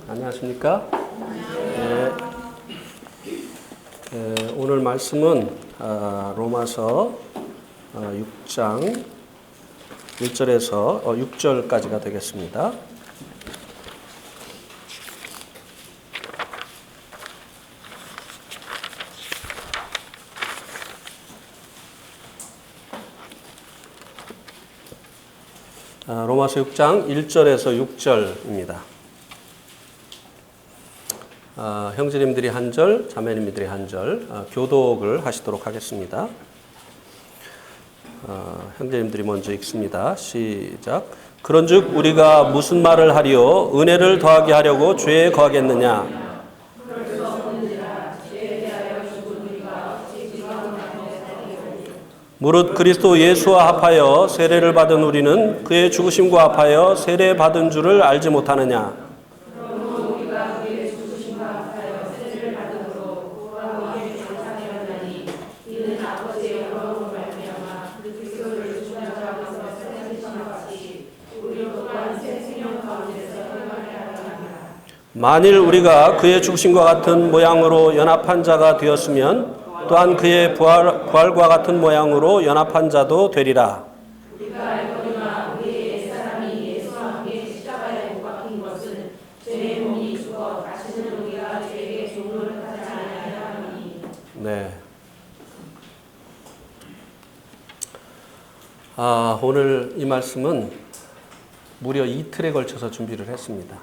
안녕하십니까? 오늘 말씀은 로마서 6장 1절에서 6절까지가 되겠습니다. 로마서 6장 1절에서 6절입니다. 형제님들이 한 절, 자매님들이 한 절, 교독을 하시도록 하겠습니다. 형제님들이 먼저 읽습니다. 시작. 그런즉 우리가 무슨 말을 하리요? 은혜를 더하게 하려고 죄에 거하겠느냐? 무릇 그리스도 예수와 합하여 세례를 받은 우리는 그의 죽으심과 합하여 세례 받은 줄을 알지 못하느냐? 만일 우리가 그의 죽으심과 같은 모양으로 연합한 자가 되었으면 또한 그의 부활과 같은 모양으로 연합한 자도 되리라. 우리가 알거니와 우리의 옛사람이 예수와 함께 십자가에 못 박힌 것은 죄의 몸이 죽어 다시는 우리가 죄에게 종로를 하지 아니하려 함이니. 네. 오늘 이 말씀은 무려 이틀에 걸쳐서 준비를 했습니다.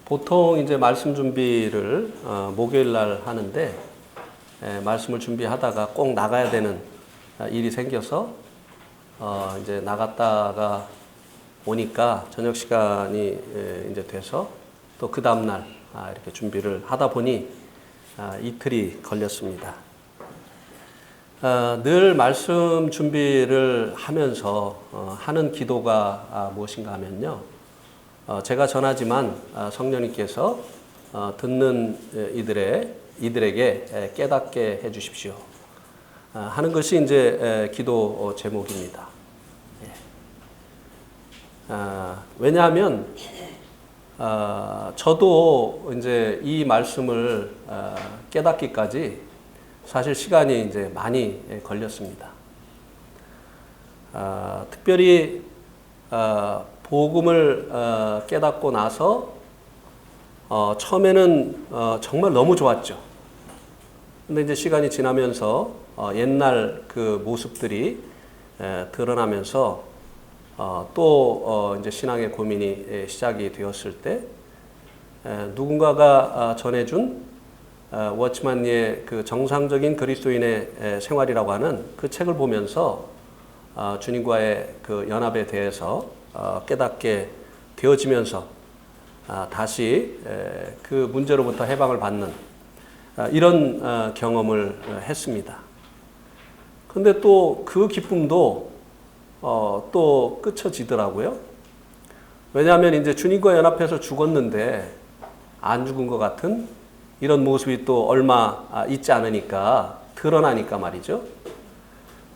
보통 이제 말씀 준비를 목요일 날 하는데 말씀을 준비하다가 꼭 나가야 되는 일이 생겨서 이제 나갔다가 오니까 저녁 시간이 이제 돼서 또 그 다음 날 이렇게 준비를 하다 보니 이틀이 걸렸습니다. 늘 말씀 준비를 하면서 하는 기도가 무엇인가 하면요. 제가 전하지만 성령님께서 듣는 이들에게 깨닫게 해 주십시오. 하는 것이 이제 기도 제목입니다. 왜냐하면 저도 이제 이 말씀을 깨닫기까지 사실 시간이 이제 많이 걸렸습니다. 특별히 복음을 깨닫고 나서 처음에는 정말 너무 좋았죠. 근데 이제 시간이 지나면서 옛날 그 모습들이 드러나면서 또 이제 신앙의 고민이 시작이 되었을 때 누군가가 전해준 워치만리의 그 정상적인 그리스도인의 생활이라고 하는 그 책을 보면서 주님과의 그 연합에 대해서 깨닫게 되어지면서 다시 그 문제로부터 해방을 받는 이런 경험을 했습니다. 그런데 또 그 기쁨도 또 끝쳐지더라고요. 왜냐하면 이제 주님과 연합해서 죽었는데 안 죽은 것 같은 이런 모습이 또 얼마 있지 않으니까 드러나니까 말이죠.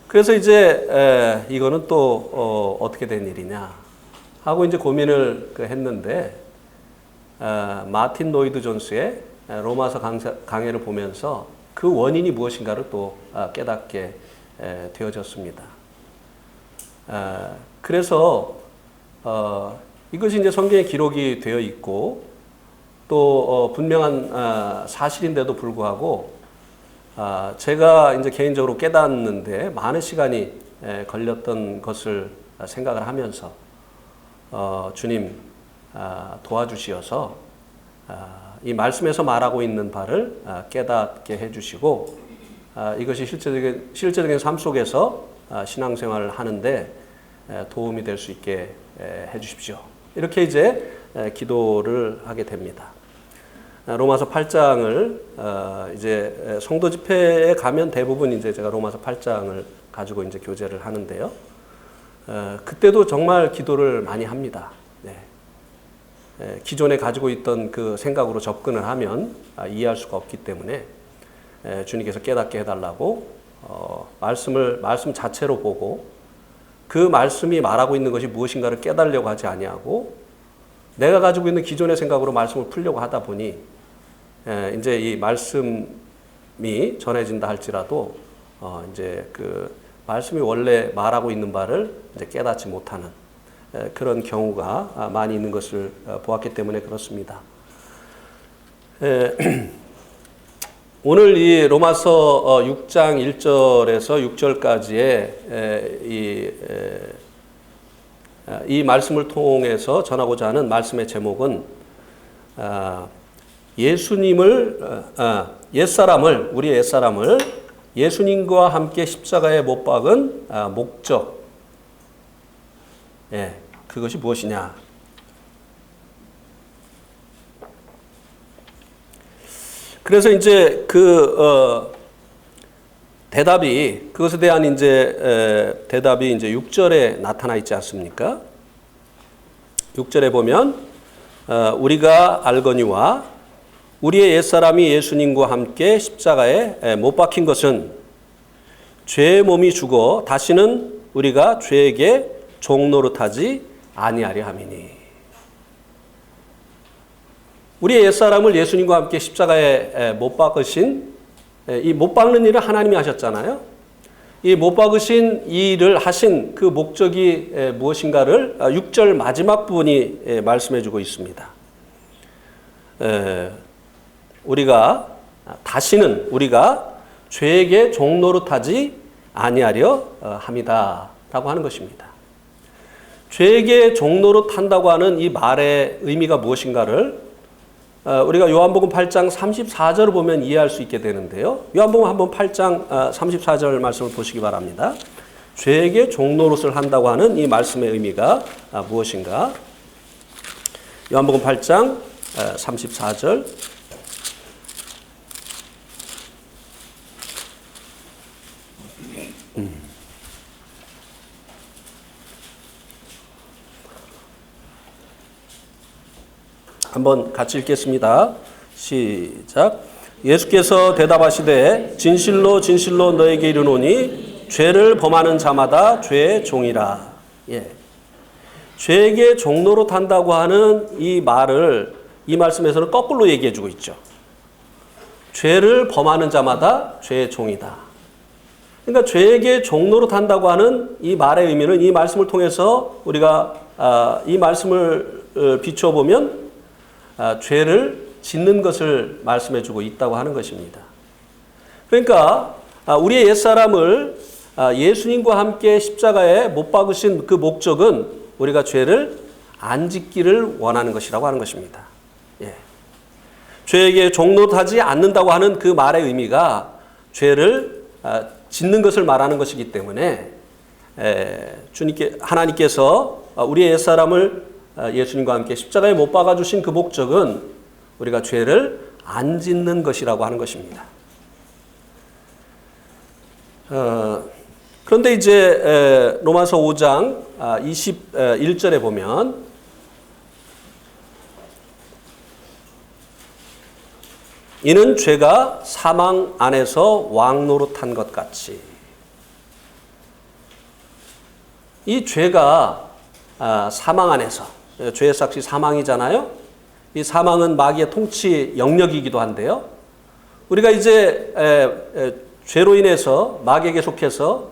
그래서 이제 이거는 또 어떻게 된 일이냐 하고 이제 고민을 했는데 마틴 로이드 존스의 로마서 강해를 보면서 그 원인이 무엇인가를 또 깨닫게 되어졌습니다. 그래서 이것이 이제 성경에 기록이 되어 있고 또 분명한 사실인데도 불구하고 제가 이제 개인적으로 깨닫는데 많은 시간이 걸렸던 것을 생각을 하면서 주님 도와주시어서 이 말씀에서 말하고 있는 바를 깨닫게 해주시고 이것이 실제적인 삶 속에서 신앙생활을 하는데 도움이 될 수 있게 해주십시오. 이렇게 이제 기도를 하게 됩니다. 로마서 8장을 이제 성도 집회에 가면 대부분 이제 제가 로마서 8장을 가지고 이제 교제를 하는데요. 그때도 정말 기도를 많이 합니다. 네. 기존에 가지고 있던 그 생각으로 접근을 하면 이해할 수가 없기 때문에 주님께서 깨닫게 해달라고 말씀 자체로 보고 그 말씀이 말하고 있는 것이 무엇인가를 깨달으려고 하지 아니하고 내가 가지고 있는 기존의 생각으로 말씀을 풀려고 하다 보니 이제 이 말씀이 전해진다 할지라도 이제 그 말씀이 원래 말하고 있는 바를 이제 깨닫지 못하는 그런 경우가 많이 있는 것을 보았기 때문에 그렇습니다. 오늘 이 로마서 6장 1절에서 6절까지의 이 말씀을 통해서 전하고자 하는 말씀의 제목은 우리의 옛사람을 예수님과 함께 십자가에 못 박은 목적, 그것이 무엇이냐? 그래서 이제 대답이, 그것에 대한 대답이 이제 6절에 나타나 있지 않습니까? 6절에 보면, 우리가 알거니와 우리의 옛사람이 예수님과 함께 십자가에 못 박힌 것은 죄의 몸이 죽어 다시는 우리가 죄에게 종노릇하지 아니하려 함이니. 우리의 옛사람을 예수님과 함께 십자가에 못 박으신, 이 못 박는 일을 하나님이 하셨잖아요. 이 못 박으신 이 일을 하신 그 목적이 무엇인가를 6절 마지막 부분이 말씀해 주고 있습니다. 다시는 우리가 죄에게 종노릇하지 아니하려 함이다 라고 하는 것입니다. 죄에게 종노릇한다고 하는 이 말의 의미가 무엇인가를 우리가 요한복음 8장 34절을 보면 이해할 수 있게 되는데요. 요한복음 한번 8장 34절 말씀을 보시기 바랍니다. 죄에게 종노릇을 한다고 하는 이 말씀의 의미가 무엇인가? 요한복음 8장 34절. 한번 같이 읽겠습니다. 시작. 예수께서 대답하시되 진실로 진실로 너에게 이르노니 죄를 범하는 자마다 죄의 종이라. 죄에게 종노릇한다고 하는 이 말을 이 말씀에서는 거꾸로 얘기해 주고 있죠. 죄를 범하는 자마다 죄의 종이다. 그러니까 죄에게 종노릇한다고 하는 이 말의 의미는 이 말씀을 통해서 우리가 이 말씀을 비춰보면 죄를 짓는 것을 말씀해 주고 있다고 하는 것입니다. 그러니까 우리의 옛사람을 예수님과 함께 십자가에 못 박으신 그 목적은 우리가 죄를 안 짓기를 원하는 것이라고 하는 것입니다. 죄에게 종노릇하지 않는다고 하는 그 말의 의미가 죄를 짓는 것을 말하는 것이기 때문에 하나님께서 우리의 옛사람을 예수님과 함께 십자가에 못 박아주신 그 목적은 우리가 죄를 안 짓는 것이라고 하는 것입니다. 그런데 이제 로마서 5장 21절에 보면 이는 죄가 사망 안에서 왕노릇한 것 같이, 이 죄가 사망 안에서, 죄의 삭시 사망이잖아요. 이 사망은 마귀의 통치 영역이기도 한데요. 우리가 이제 죄로 인해서 마귀에게 속해서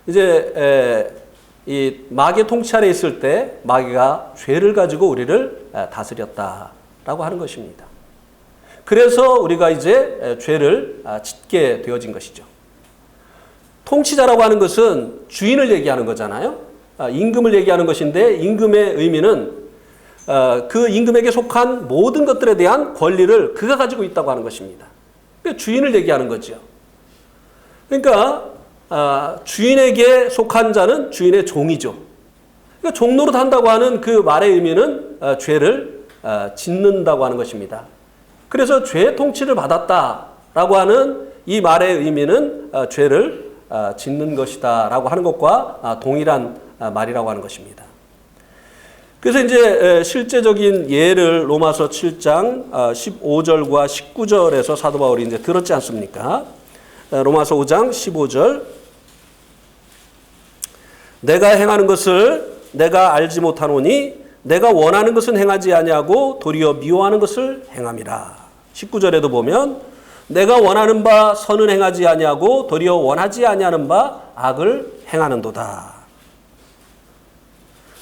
이제 이 마귀의 통치 아래 있을 때 마귀가 죄를 가지고 우리를 다스렸다라고 하는 것입니다. 그래서 우리가 이제 죄를 짓게 되어진 것이죠. 통치자라고 하는 것은 주인을 얘기하는 거잖아요. 임금을 얘기하는 것인데, 임금의 의미는 그 임금에게 속한 모든 것들에 대한 권리를 그가 가지고 있다고 하는 것입니다. 그러니까 주인을 얘기하는 거죠. 그러니까 주인에게 속한 자는 주인의 종이죠. 그러니까 종노릇 한다고 하는 그 말의 의미는 죄를 짓는다고 하는 것입니다. 그래서 죄의 통치를 받았다라고 하는 이 말의 의미는 죄를 짓는 것이다 라고 하는 것과 동일한 말이라고 하는 것입니다. 그래서 이제 실제적인 예를 로마서 7장 15절과 19절에서 사도 바울이 이제 들었지 않습니까? 로마서 5장 15절. 내가 행하는 것을 내가 알지 못하노니 내가 원하는 것은 행하지 아니하고 도리어 미워하는 것을 행함이라. 19절에도 보면 내가 원하는 바 선은 행하지 아니하고 도리어 원하지 아니하는 바 악을 행하는도다.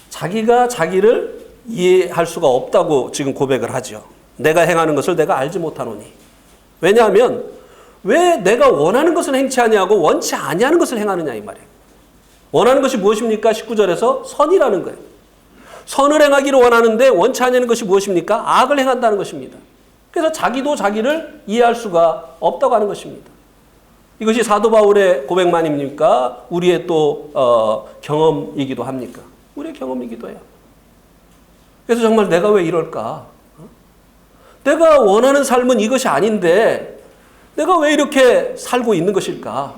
자기가 자기를 이해할 수가 없다고 지금 고백을 하죠. 내가 행하는 것을 내가 알지 못하노니. 왜냐하면 왜 내가 원하는 것을 행치 아니하고 원치 아니하는 것을 행하느냐 이 말이에요. 원하는 것이 무엇입니까? 19절에서 선이라는 거예요. 선을 행하기를 원하는데 원치 아니하는 것이 무엇입니까? 악을 행한다는 것입니다. 그래서 자기도 자기를 이해할 수가 없다고 하는 것입니다. 이것이 사도 바울의 고백만입니까? 우리의 또 경험이기도 합니까? 우리의 경험이기도 해요. 그래서 정말 내가 왜 이럴까? 내가 원하는 삶은 이것이 아닌데 내가 왜 이렇게 살고 있는 것일까?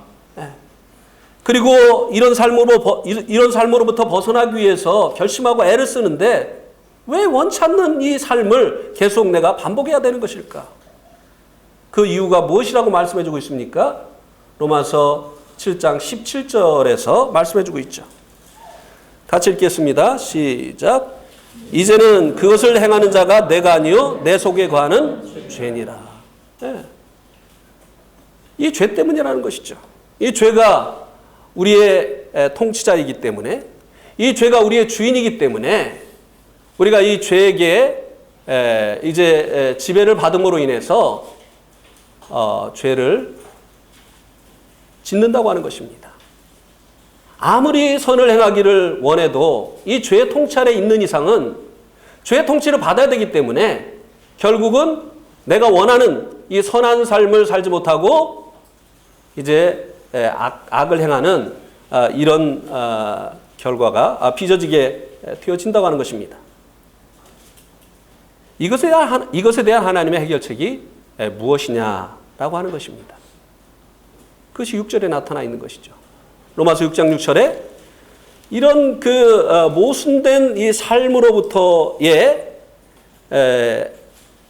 그리고 이런 삶으로부터 벗어나기 위해서 결심하고 애를 쓰는데 왜 원치 않는 이 삶을 계속 내가 반복해야 되는 것일까? 그 이유가 무엇이라고 말씀해 주고 있습니까? 로마서 7장 17절에서 말씀해 주고 있죠. 같이 읽겠습니다. 시작. 이제는 그것을 행하는 자가 내가 아니요 내 속에 거하는 죄니라. 네. 이 죄 때문이라는 것이죠. 이 죄가 우리의 통치자이기 때문에, 이 죄가 우리의 주인이기 때문에 우리가 이 죄에게 이제 지배를 받음으로 인해서 죄를 짓는다고 하는 것입니다. 아무리 선을 행하기를 원해도 이 죄의 통치 아래 있는 이상은 죄의 통치를 받아야 되기 때문에 결국은 내가 원하는 이 선한 삶을 살지 못하고 이제 악을 행하는 이런 결과가 빚어지게 되어진다고 하는 것입니다. 이것에 대한 하나님의 해결책이 무엇이냐라고 하는 것입니다. 그것이 6절에 나타나 있는 것이죠. 로마서 6장 6절에 이런 모순된 이 삶으로부터의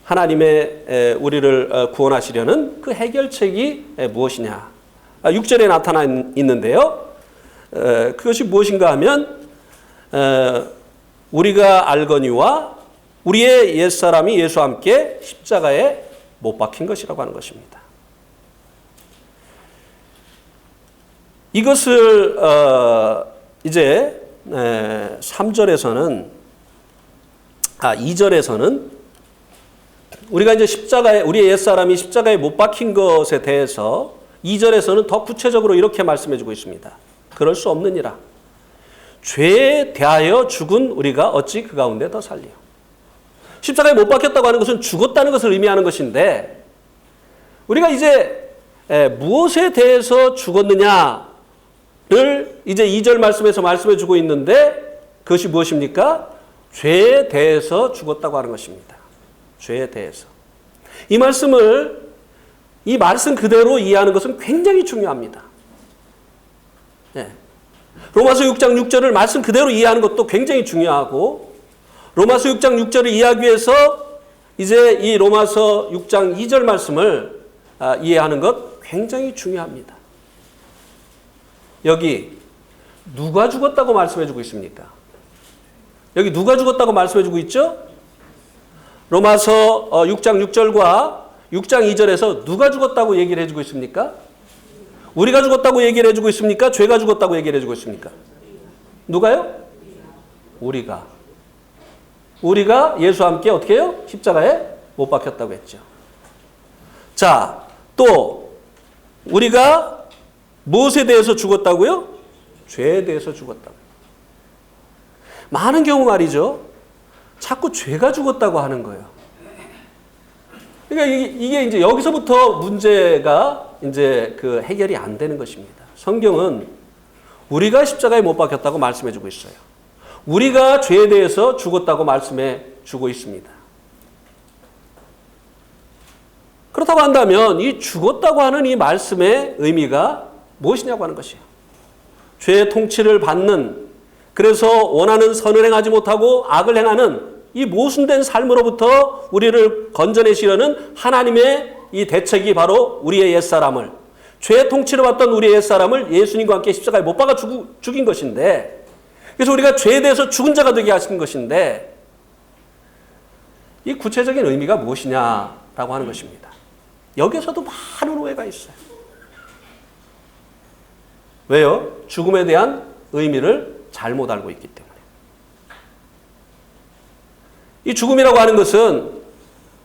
하나님의 우리를 구원하시려는 그 해결책이 무엇이냐. 6절에 나타나 있는데요. 그것이 무엇인가 하면 우리가 알거니와 우리의 옛사람이 예수와 함께 십자가에 못 박힌 것이라고 하는 것입니다. 이것을 이제 3절에서는 2절에서는 우리가 이제 십자가에 우리의 옛사람이 십자가에 못 박힌 것에 대해서 2절에서는 더 구체적으로 이렇게 말씀해 주고 있습니다. 그럴 수 없느니라. 죄에 대하여 죽은 우리가 어찌 그 가운데 더 살리요. 십자가에 못 박혔다고 하는 것은 죽었다는 것을 의미하는 것인데 우리가 이제 무엇에 대해서 죽었느냐를 이제 2절 말씀에서 말씀해 주고 있는데 그것이 무엇입니까? 죄에 대해서 죽었다고 하는 것입니다. 죄에 대해서. 이 말씀 그대로 이해하는 것은 굉장히 중요합니다. 로마서 6장 6절을 말씀 그대로 이해하는 것도 굉장히 중요하고 로마서 6장 6절을 이해하기 위해서 이제 이 로마서 6장 2절 말씀을 이해하는 것 굉장히 중요합니다. 여기 누가 죽었다고 말씀해 주고 있습니까? 여기 누가 죽었다고 말씀해 주고 있죠? 로마서 6장 6절과 6장 2절에서 누가 죽었다고 얘기를 해주고 있습니까? 우리가 죽었다고 얘기를 해주고 있습니까? 죄가 죽었다고 얘기를 해주고 있습니까? 누가요? 우리가 예수와 함께 어떻게 해요? 십자가에 못 박혔다고 했죠. 자, 또 우리가 무엇에 대해서 죽었다고요? 죄에 대해서 죽었다고. 많은 경우 말이죠. 자꾸 죄가 죽었다고 하는 거예요. 그러니까 이게 이제 여기서부터 문제가 이제 그 해결이 안 되는 것입니다. 성경은 우리가 십자가에 못 박혔다고 말씀해 주고 있어요. 우리가 죄에 대해서 죽었다고 말씀해 주고 있습니다. 그렇다고 한다면 이 죽었다고 하는 이 말씀의 의미가 무엇이냐고 하는 것이에요. 죄의 통치를 받는, 그래서 원하는 선을 행하지 못하고 악을 행하는 이 모순된 삶으로부터 우리를 건져내시려는 하나님의 이 대책이 바로 우리의 옛사람을, 죄의 통치를 받던 우리의 옛사람을 예수님과 함께 십자가에 못 박아 죽인 것인데, 그래서 우리가 죄에 대해서 죽은 자가 되게 하신 것인데, 이 구체적인 의미가 무엇이냐라고 하는 것입니다. 여기서도 많은 오해가 있어요. 왜요? 죽음에 대한 의미를 잘못 알고 있기 때문에. 이 죽음이라고 하는 것은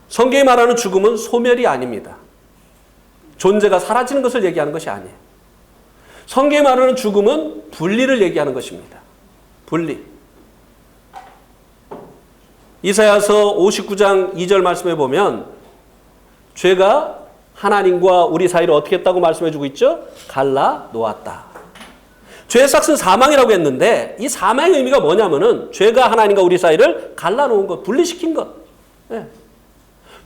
성경이 말하는 죽음은 소멸이 아닙니다. 존재가 사라지는 것을 얘기하는 것이 아니에요. 성경이 말하는 죽음은 분리를 얘기하는 것입니다. 분리. 이사야서 59장 2절 말씀해 보면 죄가 하나님과 우리 사이를 어떻게 했다고 말씀해 주고 있죠? 갈라 놓았다. 죄의 삭은 사망이라고 했는데 이 사망의 의미가 뭐냐면은 죄가 하나님과 우리 사이를 갈라놓은 것, 분리시킨 것. 네.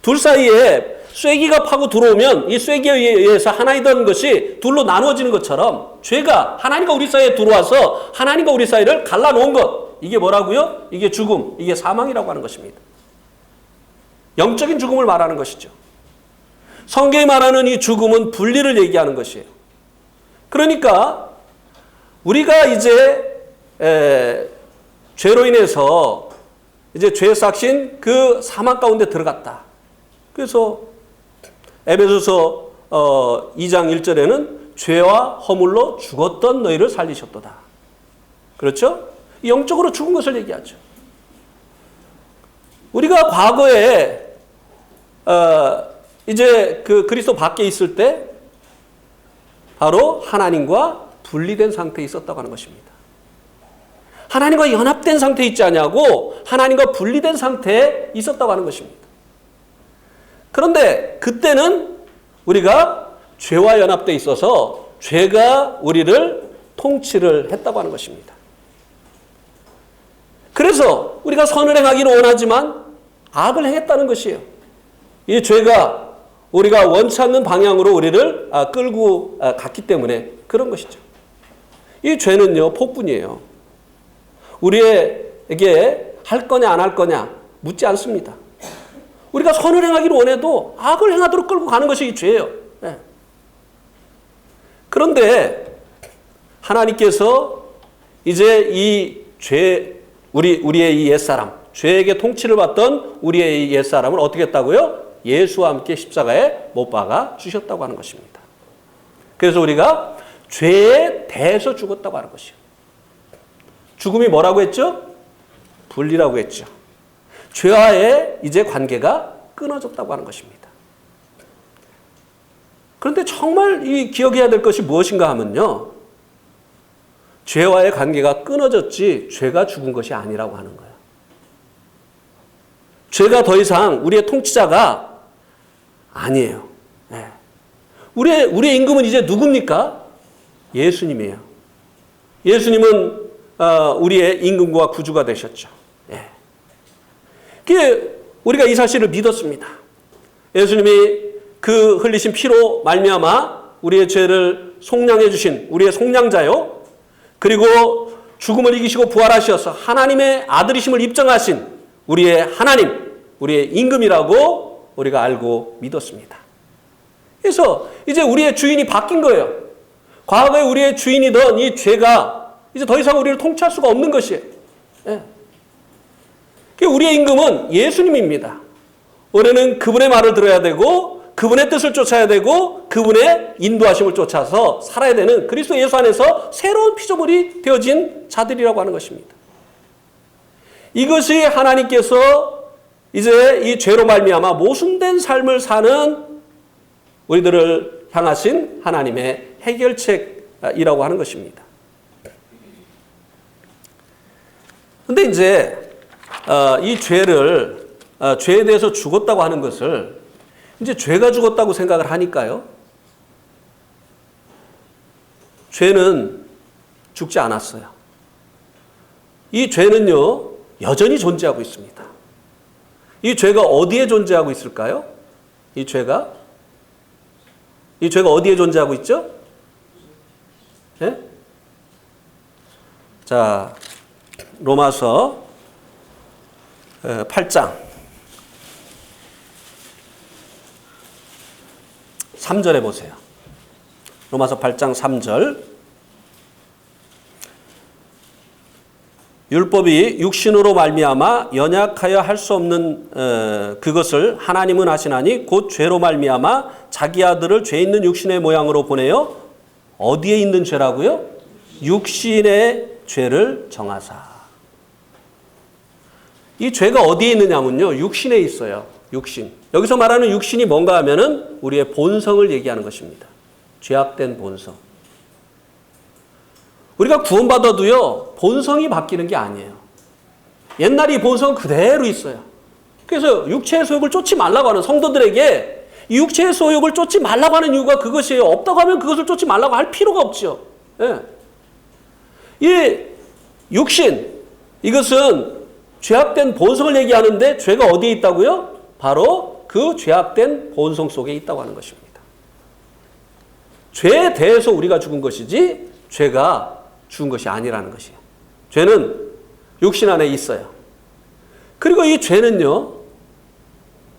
둘 사이에 쐐기가 파고 들어오면 이 쐐기에 의해서 하나이던 것이 둘로 나누어지는 것처럼 죄가 하나님과 우리 사이에 들어와서 하나님과 우리 사이를 갈라놓은 것. 이게 뭐라고요? 이게 죽음, 이게 사망이라고 하는 것입니다. 영적인 죽음을 말하는 것이죠. 성경이 말하는 이 죽음은 분리를 얘기하는 것이에요. 그러니까 우리가 이제 죄로 인해서 이제 죄에 삭신 그 사망 가운데 들어갔다. 그래서 에베소서 2장 1절에는 죄와 허물로 죽었던 너희를 살리셨도다. 그렇죠? 영적으로 죽은 것을 얘기하죠. 우리가 과거에 이제 그 그리스도 밖에 있을 때 바로 하나님과 분리된 상태에 있었다고 하는 것입니다. 하나님과 연합된 상태에 있지 않냐고 하나님과 분리된 상태에 있었다고 하는 것입니다. 그런데 그때는 우리가 죄와 연합되어 있어서 죄가 우리를 통치를 했다고 하는 것입니다. 그래서 우리가 선을 행하기를 원하지만 악을 행했다는 것이에요. 이 죄가 우리가 원치 않는 방향으로 우리를 끌고 갔기 때문에 그런 것이죠. 이 죄는요, 폭군이에요. 우리에게 할 거냐 안 할 거냐 묻지 않습니다. 우리가 선을 행하기를 원해도 악을 행하도록 끌고 가는 것이 이 죄예요. 네. 그런데 하나님께서 이제 이 죄, 우리의 이 옛사람, 죄에게 통치를 받던 우리의 이 옛사람을 어떻게 했다고요? 예수와 함께 십자가에 못 박아 주셨다고 하는 것입니다. 그래서 우리가 죄에 대해서 죽었다고 하는 것이에요. 죽음이 뭐라고 했죠? 분리라고 했죠. 죄와의 이제 관계가 끊어졌다고 하는 것입니다. 그런데 정말 이 기억해야 될 것이 무엇인가 하면요. 죄와의 관계가 끊어졌지 죄가 죽은 것이 아니라고 하는 거예요. 죄가 더 이상 우리의 통치자가 아니에요. 네. 우리의 임금은 이제 누굽니까? 예수님이에요. 예수님은 우리의 임금과 구주가 되셨죠. 예. 우리가 이 사실을 믿었습니다. 예수님이 그 흘리신 피로 말미암아 우리의 죄를 속량해 주신 우리의 속량자요. 그리고 죽음을 이기시고 부활하셔서 하나님의 아들이심을 입증하신 우리의 하나님, 우리의 임금이라고 우리가 알고 믿었습니다. 그래서 이제 우리의 주인이 바뀐 거예요. 과거에 우리의 주인이던 이 죄가 이제 더 이상 우리를 통치할 수가 없는 것이에요. 예. 우리의 임금은 예수님입니다. 우리는 그분의 말을 들어야 되고 그분의 뜻을 쫓아야 되고 그분의 인도하심을 쫓아서 살아야 되는 그리스도 예수 안에서 새로운 피조물이 되어진 자들이라고 하는 것입니다. 이것이 하나님께서 이제 이 죄로 말미암아 모순된 삶을 사는 우리들을 향하신 하나님의 해결책이라고 하는 것입니다. 근데 이제 이 죄에 대해서 죽었다고 하는 것을 이제 죄가 죽었다고 생각을 하니까요. 죄는 죽지 않았어요. 이 죄는요, 여전히 존재하고 있습니다. 이 죄가 어디에 존재하고 있을까요? 이 죄가 어디에 존재하고 있죠? 네? 자, 로마서 8장 3절에 보세요. 로마서 8장 3절. 율법이 육신으로 말미암아 연약하여 할 수 없는 그것을 하나님은 하시나니 곧 죄로 말미암아 자기 아들을 죄 있는 육신의 모양으로 보내어 어디에 있는 죄라고요? 육신의 죄를 정하사. 이 죄가 어디에 있느냐면요, 육신에 있어요. 육신. 여기서 말하는 육신이 뭔가 하면은 우리의 본성을 얘기하는 것입니다. 죄악된 본성. 우리가 구원받아도요, 본성이 바뀌는 게 아니에요. 옛날 이 본성은 그대로 있어요. 그래서 육체의 소욕을 쫓지 말라고 하는 성도들에게 이 육체의 소욕을 쫓지 말라고 하는 이유가 그것이에요. 없다고 하면 그것을 쫓지 말라고 할 필요가 없죠. 예. 이 육신, 이것은 죄악된 본성을 얘기하는데 죄가 어디에 있다고요? 바로 그 죄악된 본성 속에 있다고 하는 것입니다. 죄에 대해서 우리가 죽은 것이지 죄가 죽은 것이 아니라는 것이에요. 죄는 육신 안에 있어요. 그리고 이 죄는요,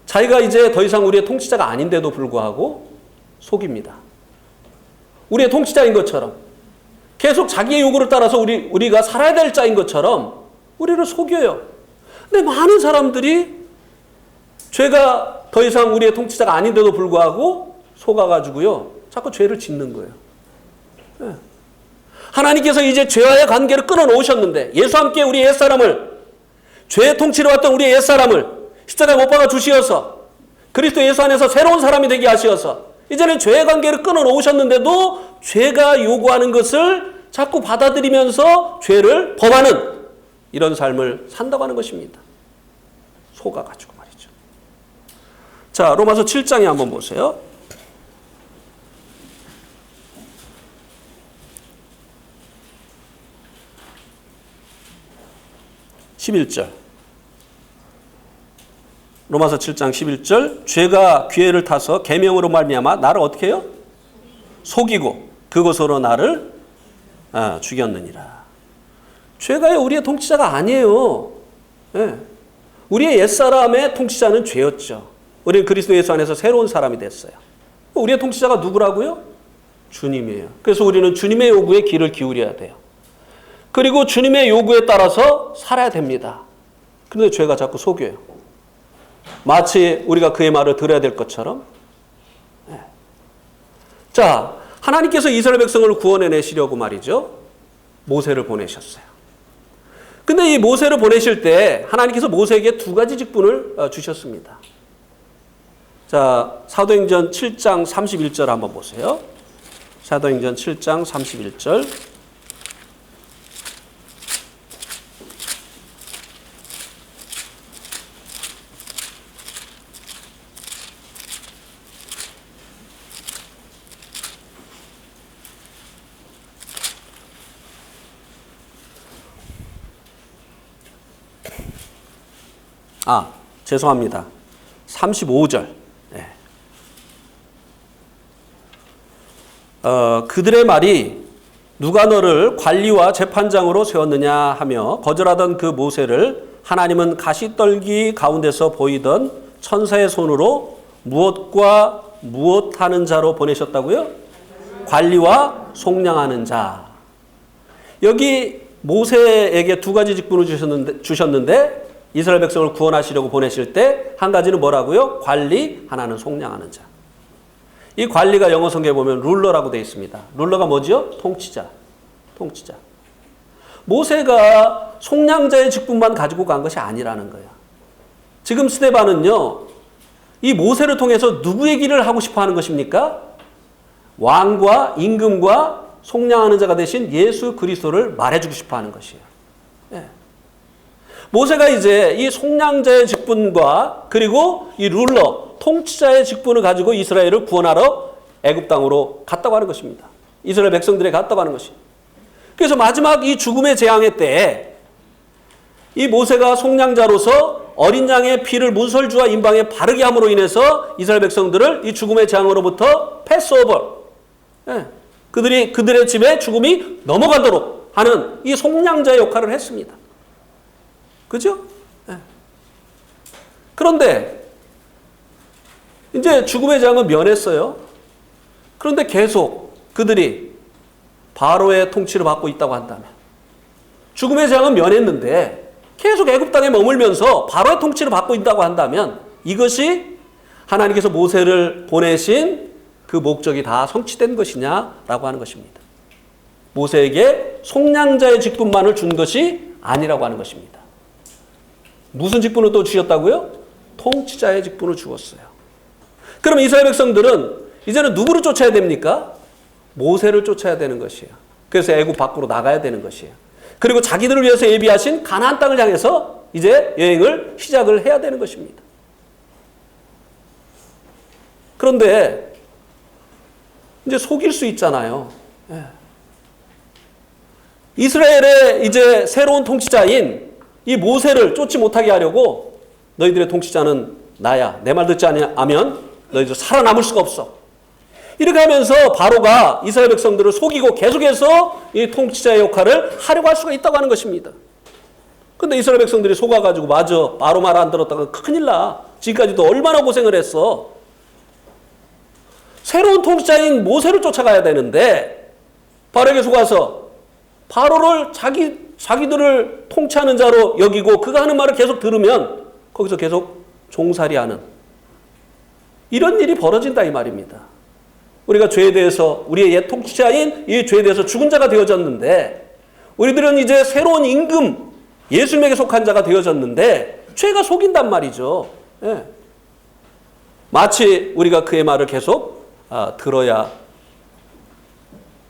자기가 이제 더 이상 우리의 통치자가 아닌데도 불구하고 속입니다. 우리의 통치자인 것처럼 계속 자기의 요구를 따라서 우리가 살아야 될 자인 것처럼 우리를 속여요. 근데 많은 사람들이 죄가 더 이상 우리의 통치자가 아닌데도 불구하고 속아가지고요, 자꾸 죄를 짓는 거예요. 네. 하나님께서 이제 죄와의 관계를 끊어놓으셨는데 예수와 함께 우리 옛사람을, 죄의 통치를 왔던 우리의 옛사람을 십자가에 못 박아 주시어서 그리스도 예수 안에서 새로운 사람이 되게 하시어서 이제는 죄의 관계를 끊어놓으셨는데도 죄가 요구하는 것을 자꾸 받아들이면서 죄를 범하는 이런 삶을 산다고 하는 것입니다. 속아가지고 말이죠. 자, 로마서 7장에 한번 보세요. 11절. 로마서 7장 11절. 죄가 기회를 타서 계명으로 말미암아 나를 어떻게 해요? 속이고 그것으로 나를 죽였느니라. 죄가 우리의 통치자가 아니에요. 네. 우리의 옛사람의 통치자는 죄였죠. 우리는 그리스도 예수 안에서 새로운 사람이 됐어요. 우리의 통치자가 누구라고요? 주님이에요. 그래서 우리는 주님의 요구에 귀를 기울여야 돼요. 그리고 주님의 요구에 따라서 살아야 됩니다. 그런데 죄가 자꾸 속여요. 마치 우리가 그의 말을 들어야 될 것처럼. 네. 자, 하나님께서 이스라엘 백성을 구원해내시려고 말이죠, 모세를 보내셨어요. 근데 이 모세를 보내실 때 하나님께서 모세에게 두 가지 직분을 주셨습니다. 자, 사도행전 7장 31절 한번 보세요. 사도행전 7장 31절. 죄송합니다. 35절. 네. 그들의 말이 누가 너를 관리와 재판장으로 세웠느냐 하며 거절하던 그 모세를 하나님은 가시떨기 가운데서 보이던 천사의 손으로 무엇과 무엇하는 자로 보내셨다고요? 관리와 속량하는 자. 여기 모세에게 두 가지 직분을 주셨는데 이스라엘 백성을 구원하시려고 보내실 때 한 가지는 뭐라고요? 관리, 하나는 속량하는 자. 이 관리가 영어 성경에 보면 룰러라고 되어 있습니다. 룰러가 뭐지요? 통치자. 통치자. 모세가 속량자의 직분만 가지고 간 것이 아니라는 거예요. 지금 스데반은요, 이 모세를 통해서 누구의 길을 하고 싶어 하는 것입니까? 왕과 임금과 속량하는 자가 되신 예수 그리스도를 말해주고 싶어 하는 것이에요. 네. 모세가 이제 이 속량자의 직분과 그리고 이 룰러, 통치자의 직분을 가지고 이스라엘을 구원하러 애굽 땅으로 갔다고 하는 것입니다. 이스라엘 백성들에 갔다고 하는 것입니다. 그래서 마지막 이 죽음의 재앙의 때에 이 모세가 속량자로서 어린 양의 피를 문설주와 임방에 바르게 함으로 인해서 이스라엘 백성들을 이 죽음의 재앙으로부터 패스오버, 그들의 집에 죽음이 넘어가도록 하는 이 속량자의 역할을 했습니다. 그죠? 네. 그런데 이제 죽음의 재앙은 면했어요. 그런데 계속 그들이 바로의 통치를 받고 있다고 한다면, 죽음의 재앙은 면했는데 계속 애굽 땅에 머물면서 바로의 통치를 받고 있다고 한다면 이것이 하나님께서 모세를 보내신 그 목적이 다 성취된 것이냐라고 하는 것입니다. 모세에게 속량자의 직분만을 준 것이 아니라고 하는 것입니다. 무슨 직분을 또 주셨다고요? 통치자의 직분을 주었어요. 그럼 이스라엘 백성들은 이제는 누구를 쫓아야 됩니까? 모세를 쫓아야 되는 것이에요. 그래서 애굽 밖으로 나가야 되는 것이에요. 그리고 자기들을 위해서 예비하신 가나안 땅을 향해서 이제 여행을 시작을 해야 되는 것입니다. 그런데 이제 속일 수 있잖아요. 이스라엘의 이제 새로운 통치자인 이 모세를 쫓지 못하게 하려고 너희들의 통치자는 나야. 내 말 듣지 않으면 너희들 살아남을 수가 없어. 이렇게 하면서 바로가 이스라엘 백성들을 속이고 계속해서 이 통치자의 역할을 하려고 할 수가 있다고 하는 것입니다. 근데 이스라엘 백성들이 속아가지고 맞아. 바로 말 안 들었다가 큰일 나. 지금까지도 얼마나 고생을 했어. 새로운 통치자인 모세를 쫓아가야 되는데 바로에게 속아서 바로를 자기들을 통치하는 자로 여기고 그가 하는 말을 계속 들으면 거기서 계속 종살이하는 이런 일이 벌어진다 이 말입니다. 우리가 죄에 대해서 우리의 옛 통치자인 이 죄에 대해서 죽은 자가 되어졌는데 우리들은 이제 새로운 임금 예수님에게 속한 자가 되어졌는데 죄가 속인단 말이죠. 예. 마치 우리가 그의 말을 계속 들어야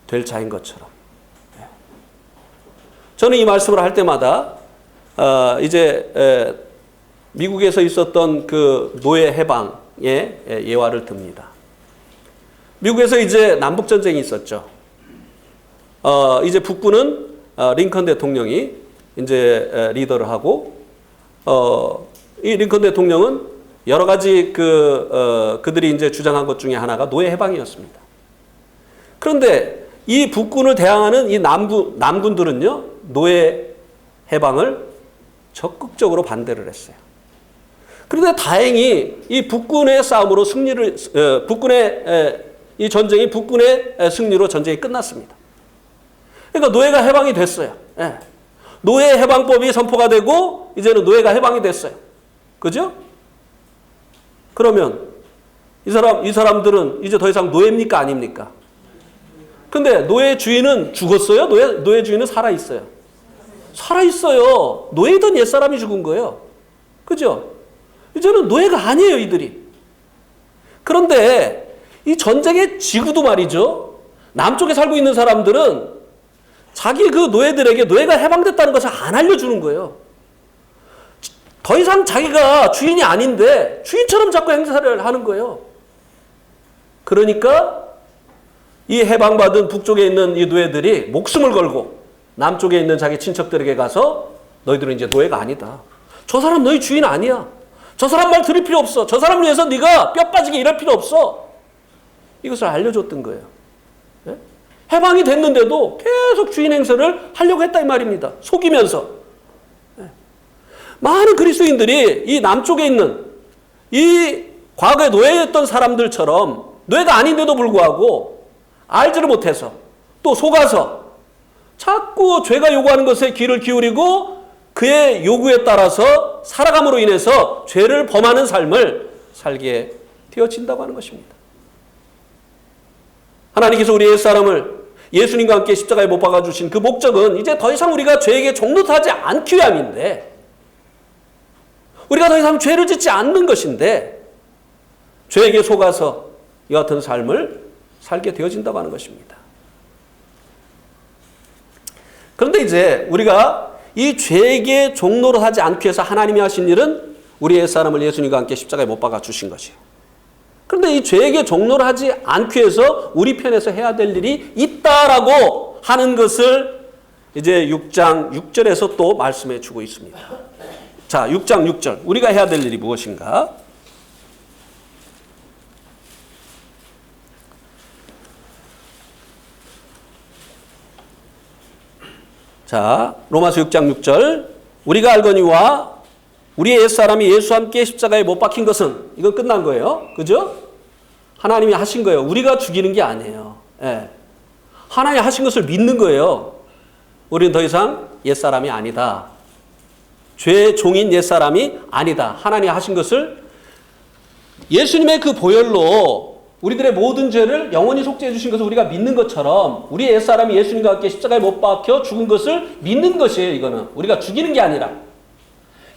될 자인 것처럼. 예. 저는 이 말씀을 할 때마다 이제 미국에서 있었던 그 노예 해방의 예화를 듭니다. 미국에서 이제 남북전쟁이 있었죠. 이제 북부는 링컨 대통령이 이제 리더를 하고, 이 링컨 대통령은 여러 가지 그들이 이제 주장한 것 중에 하나가 노예 해방이었습니다. 그런데 이 북군을 대항하는 이 남군들은요, 노예 해방을 적극적으로 반대를 했어요. 그런데 다행히 이 북군의 싸움으로 북군의 이 전쟁이 북군의 승리로 전쟁이 끝났습니다. 그러니까 노예가 해방이 됐어요. 예. 노예 해방법이 선포가 되고 이제는 노예가 해방이 됐어요. 그죠? 그러면 이 사람들은 이제 더 이상 노예입니까? 아닙니까? 근데 노예 주인은 죽었어요? 노예 주인은 살아있어요. 살아있어요. 노예던 옛사람이 죽은 거예요. 그죠? 이제는 노예가 아니에요, 이들이. 그런데 이 전쟁의 지구도 말이죠. 남쪽에 살고 있는 사람들은 자기 그 노예들에게 노예가 해방됐다는 것을 안 알려주는 거예요. 더 이상 자기가 주인이 아닌데 주인처럼 자꾸 행사를 하는 거예요. 그러니까 이 해방받은 북쪽에 있는 이 노예들이 목숨을 걸고 남쪽에 있는 자기 친척들에게 가서 너희들은 이제 노예가 아니다. 저 사람 너희 주인 아니야. 저 사람 말 들을 필요 없어. 저 사람을 위해서 네가 뼈 빠지게 일할 필요 없어. 이것을 알려줬던 거예요. 네? 해방이 됐는데도 계속 주인 행세를 하려고 했다 이 말입니다. 속이면서. 네. 많은 그리스도인들이 이 남쪽에 있는 이 과거에 노예였던 사람들처럼 노예가 아닌데도 불구하고 알지를 못해서 또 속아서 자꾸 죄가 요구하는 것에 귀를 기울이고 그의 요구에 따라서 살아감으로 인해서 죄를 범하는 삶을 살게 되어진다고 하는 것입니다. 하나님께서 우리 옛사람을 예수님과 함께 십자가에 못 박아주신 그 목적은 이제 더 이상 우리가 죄에게 종노하지 않기 위함인데 우리가 더 이상 죄를 짓지 않는 것인데 죄에게 속아서 이 같은 삶을 살게 되어진다고 하는 것입니다. 그런데 이제 우리가 이 죄에게 종노를 하지 않기 위해서 하나님이 하신 일은 우리 옛사람을 예수님과 함께 십자가에 못 박아주신 것이에요. 그런데 이 죄에게 종노를 하지 않기 위해서 우리 편에서 해야 될 일이 있다라고 하는 것을 이제 6장 6절에서 또 말씀해 주고 있습니다. 자, 6장 6절. 우리가 해야 될 일이 무엇인가? 자, 로마서 6장 6절. 우리가 알거니와 우리의 옛사람이 예수와 함께 십자가에 못 박힌 것은 이건 끝난 거예요. 그죠? 하나님이 하신 거예요. 우리가 죽이는 게 아니에요. 예. 하나님이 하신 것을 믿는 거예요. 우리는 더 이상 옛사람이 아니다. 죄의 종인 옛사람이 아니다. 하나님이 하신 것을 예수님의 그 보혈로 우리들의 모든 죄를 영원히 속죄해 주신 것을 우리가 믿는 것처럼 우리의 옛사람이 예수님과 함께 십자가에 못 박혀 죽은 것을 믿는 것이에요. 이거는 우리가 죽이는 게 아니라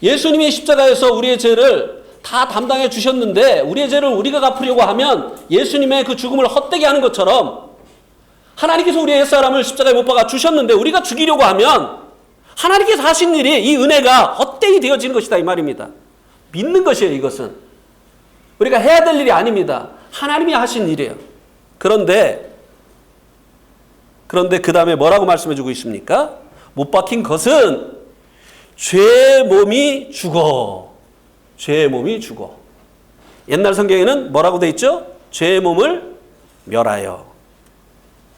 예수님이 십자가에서 우리의 죄를 다 담당해 주셨는데 우리의 죄를 우리가 갚으려고 하면 예수님의 그 죽음을 헛되게 하는 것처럼 하나님께서 우리의 옛사람을 십자가에 못 박아 주셨는데 우리가 죽이려고 하면 하나님께서 하신 일이 이 은혜가 헛되이 되어지는 것이다 이 말입니다. 믿는 것이에요. 이것은 우리가 해야 될 일이 아닙니다. 하나님이 하신 일이에요. 그런데 그 다음에 뭐라고 말씀해 주고 있습니까? 못 박힌 것은 죄의 몸이 죽어. 죄의 몸이 죽어. 옛날 성경에는 뭐라고 돼 있죠? 죄의 몸을 멸하여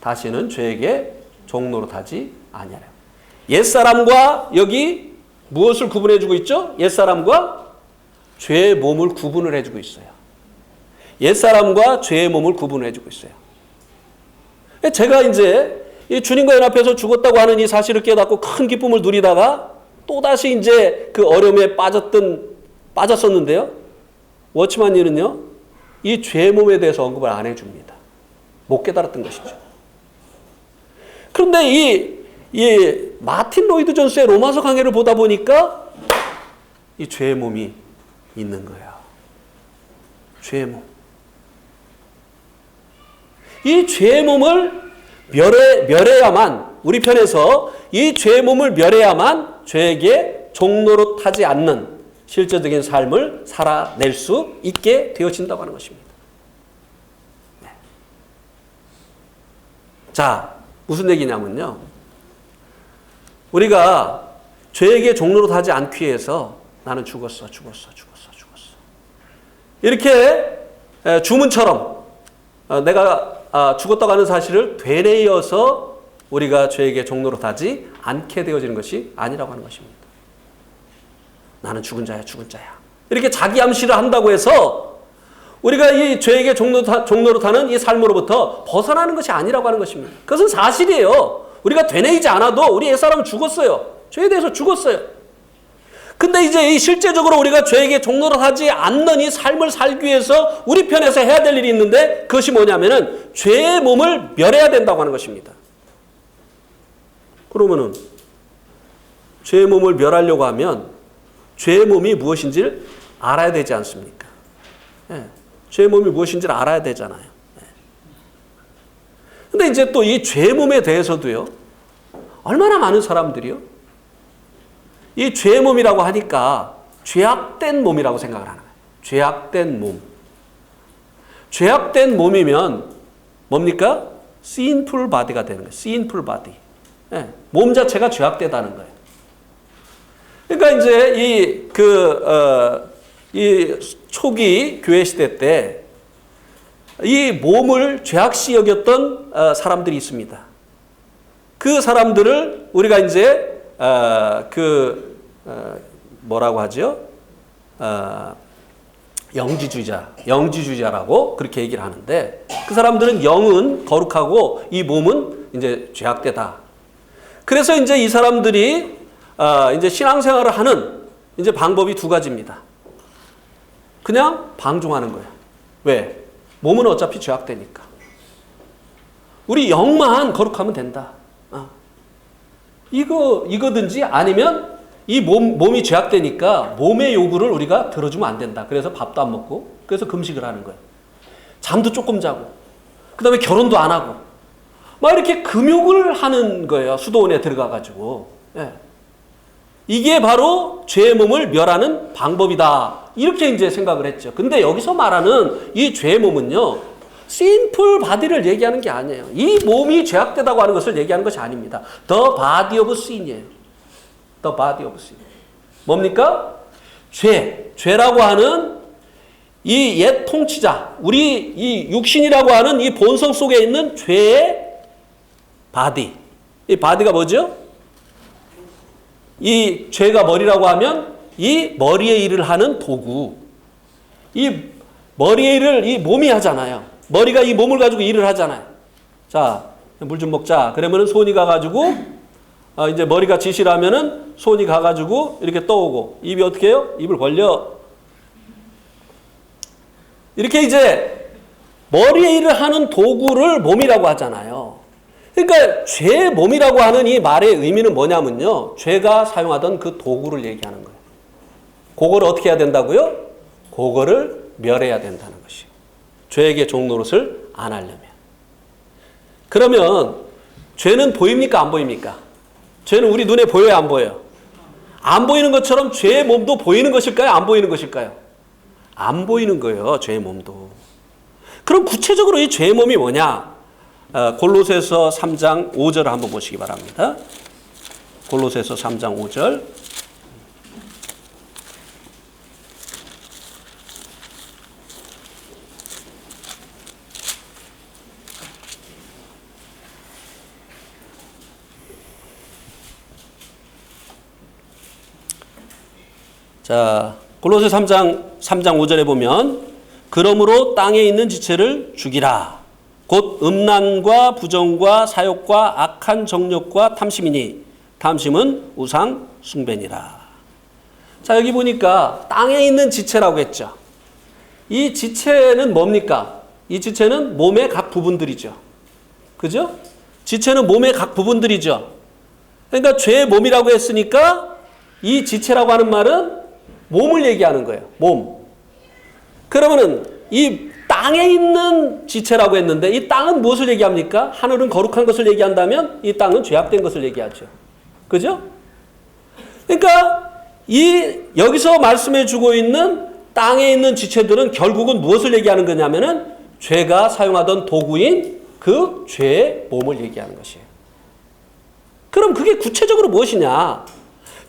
다시는 죄에게 종노릇하지 아니하라. 옛사람과 여기 무엇을 구분해 주고 있죠? 옛사람과 죄의 몸을 구분을 해주고 있어요. 옛사람과 죄의 몸을 구분해 주고 있어요. 제가 이제 이 주님과 연합해서 죽었다고 하는 이 사실을 깨닫고 큰 기쁨을 누리다가 또다시 이제 그 어려움에 빠졌었는데요. 워치만 일은요, 이 죄의 몸에 대해서 언급을 안 해줍니다. 못 깨달았던 것이죠. 그런데 이 마틴 로이드 존스의 로마서 강해를 보다 보니까 이 죄의 몸이 있는 거예요. 죄의 몸. 이 죄의 몸을 멸해야만, 우리 편에서 이 죄의 몸을 멸해야만 죄에게 종노릇하지 않는 실제적인 삶을 살아낼 수 있게 되어진다고 하는 것입니다. 네. 자, 무슨 얘기냐면요. 우리가 죄에게 종노릇하지 않기 위해서 나는 죽었어. 이렇게 주문처럼 내가 죽었다고 하는 사실을 되뇌어서 우리가 죄에게 종노릇하지 않게 되어지는 것이 아니라고 하는 것입니다. 나는 죽은 자야. 이렇게 자기 암시를 한다고 해서 우리가 이 죄에게 종노릇하는 이 삶으로부터 벗어나는 것이 아니라고 하는 것입니다. 그것은 사실이에요. 우리가 되뇌이지 않아도 우리 옛사람은 죽었어요. 죄에 대해서 죽었어요. 근데 이제 이 실제적으로 우리가 죄에게 종노릇하지 않는 이 삶을 살기 위해서 우리 편에서 해야 될 일이 있는데 그것이 뭐냐면은 죄의 몸을 멸해야 된다고 하는 것입니다. 그러면은 죄의 몸을 멸하려고 하면 죄의 몸이 무엇인지를 알아야 되지 않습니까? 예, 죄의 몸이 무엇인지를 알아야 되잖아요. 예. 근데 이제 또 이 죄의 몸에 대해서도요, 얼마나 많은 사람들이요, 이 죄의 몸이라고 하니까 죄악된 몸이라고 생각을 하는 거예요. 죄악된 몸. 죄악된 몸이면 뭡니까? sinful body가 되는 거예요. sinful body. 예, 몸 자체가 죄악되다는 거예요. 그러니까 이제 이 초기 교회 시대 때 이 몸을 죄악시 여겼던 사람들이 있습니다. 그 사람들을 우리가 이제 뭐라고 하죠? 영지주의자라고 그렇게 얘기를 하는데, 그 사람들은 영은 거룩하고 이 몸은 이제 죄악되다. 그래서 이제 이 사람들이 이제 신앙생활을 하는 이제 방법이 두 가지입니다. 그냥 방종하는 거예요. 왜? 몸은 어차피 죄악되니까. 우리 영만 거룩하면 된다. 이거든지 아니면 이 몸이 죄악되니까 몸의 요구를 우리가 들어주면 안 된다. 그래서 밥도 안 먹고, 그래서 금식을 하는 거예요. 잠도 조금 자고, 그 다음에 결혼도 안 하고, 막 이렇게 금욕을 하는 거예요. 수도원에 들어가가지고. 예. 이게 바로 죄의 몸을 멸하는 방법이다. 이렇게 이제 생각을 했죠. 근데 여기서 말하는 이 죄의 몸은요, 심플 바디를 얘기하는 게 아니에요. 이 몸이 죄악되다고 하는 것을 얘기하는 것이 아닙니다. The body of sin이에요. The body of sin. 뭡니까? 죄라고 하는 이 옛 통치자, 우리 이 육신이라고 하는 이 본성 속에 있는 죄의 바디. 이 바디가 뭐죠? 이 죄가 머리라고 하면 이 머리의 일을 하는 도구. 이 머리의 일을 이 몸이 하잖아요. 머리가 이 몸을 가지고 일을 하잖아요. 자, 물 좀 먹자. 그러면은 손이 가가지고 이제 머리가 지시라면은 손이 가가지고 이렇게 떠오고, 입이 어떻게 해요? 입을 벌려. 이렇게 이제 머리의 일을 하는 도구를 몸이라고 하잖아요. 그러니까 죄의 몸이라고 하는 이 말의 의미는 뭐냐면요, 죄가 사용하던 그 도구를 얘기하는 거예요. 그거를 어떻게 해야 된다고요? 그거를 멸해야 된다는 것이에요. 죄에게 종노릇을 안 하려면. 그러면 죄는 보입니까? 안 보입니까? 죄는 우리 눈에 보여요? 안 보여요? 안 보이는 것처럼 죄의 몸도 보이는 것일까요? 안 보이는 것일까요? 안 보이는 거예요, 죄의 몸도. 그럼 구체적으로 이 죄의 몸이 뭐냐? 골로새서 3장 5절을 한번 보시기 바랍니다. 골로새서 3장 5절. 자, 골로새 3장 5절에 보면, 그러므로 땅에 있는 지체를 죽이라. 곧 음란과 부정과 사욕과 악한 정욕과 탐심이니 탐심은 우상 숭배니라. 자, 여기 보니까 땅에 있는 지체라고 했죠. 이 지체는 뭡니까? 이 지체는 몸의 각 부분들이죠. 그죠? 지체는 몸의 각 부분들이죠. 그러니까 죄의 몸이라고 했으니까 이 지체라고 하는 말은 몸을 얘기하는 거예요. 몸. 그러면은 이 땅에 있는 지체라고 했는데, 이 땅은 무엇을 얘기합니까? 하늘은 거룩한 것을 얘기한다면 이 땅은 죄악된 것을 얘기하죠. 그죠? 그러니까 여기서 말씀해 주고 있는 땅에 있는 지체들은 결국은 무엇을 얘기하는 거냐면은 죄가 사용하던 도구인 그 죄의 몸을 얘기하는 것이에요. 그럼 그게 구체적으로 무엇이냐?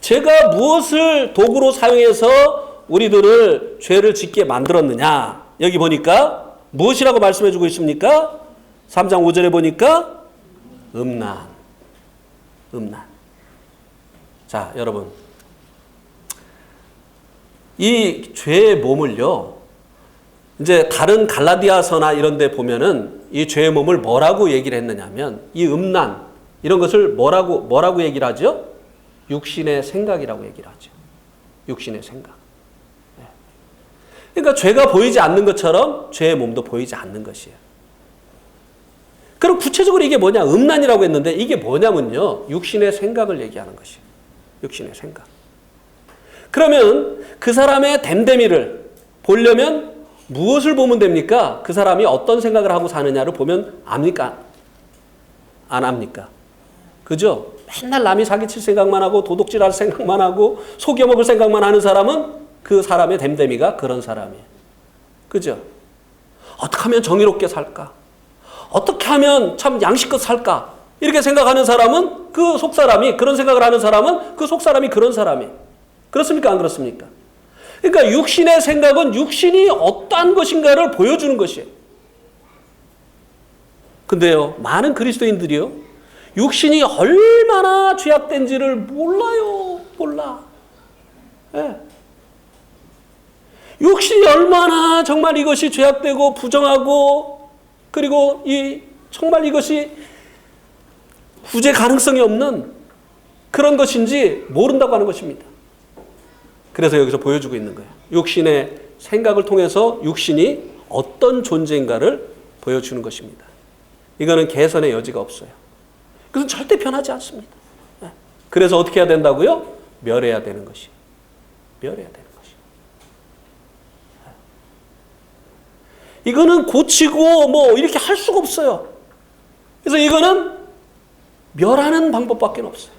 죄가 무엇을 도구로 사용해서 우리들을 죄를 짓게 만들었느냐? 여기 보니까 무엇이라고 말씀해 주고 있습니까? 3장 5절에 보니까 음란. 자, 여러분, 이 죄의 몸을요, 이제 다른 갈라디아서나 이런 데 보면은 이 죄의 몸을 뭐라고 얘기를 했느냐면, 이 음란, 이런 것을 뭐라고 얘기를 하죠? 육신의 생각이라고 얘기를 하죠. 육신의 생각. 그러니까 죄가 보이지 않는 것처럼 죄의 몸도 보이지 않는 것이에요. 그럼 구체적으로 이게 뭐냐? 음란이라고 했는데 이게 뭐냐면요, 육신의 생각을 얘기하는 것이에요. 육신의 생각. 그러면 그 사람의 됨됨이를 보려면 무엇을 보면 됩니까? 그 사람이 어떤 생각을 하고 사느냐를 보면 압니까? 안 압니까? 그죠? 맨날 남이 사기칠 생각만 하고 도둑질할 생각만 하고 속여먹을 생각만 하는 사람은 그 사람의 됨됨이가 그런 사람이에요. 그죠? 어떻게 하면 정의롭게 살까? 어떻게 하면 참 양식껏 살까? 이렇게 생각하는 사람은 그 속사람이, 그런 생각을 하는 사람은 그 속사람이 그런 사람이에요. 그렇습니까? 안 그렇습니까? 그러니까 육신의 생각은 육신이 어떠한 것인가를 보여주는 것이에요. 근데요, 많은 그리스도인들이요, 육신이 얼마나 죄악된지를 몰라요. 몰라. 네. 육신이 얼마나 정말 이것이 죄악되고 부정하고, 그리고 정말 이것이 구제 가능성이 없는 그런 것인지 모른다고 하는 것입니다. 그래서 여기서 보여주고 있는 거예요. 육신의 생각을 통해서 육신이 어떤 존재인가를 보여주는 것입니다. 이거는 개선의 여지가 없어요. 그것은 절대 변하지 않습니다. 그래서 어떻게 해야 된다고요? 멸해야 되는 것이. 멸해야 되는 것이. 이거는 고치고 뭐 이렇게 할 수가 없어요. 그래서 이거는 멸하는 방법밖에 없어요.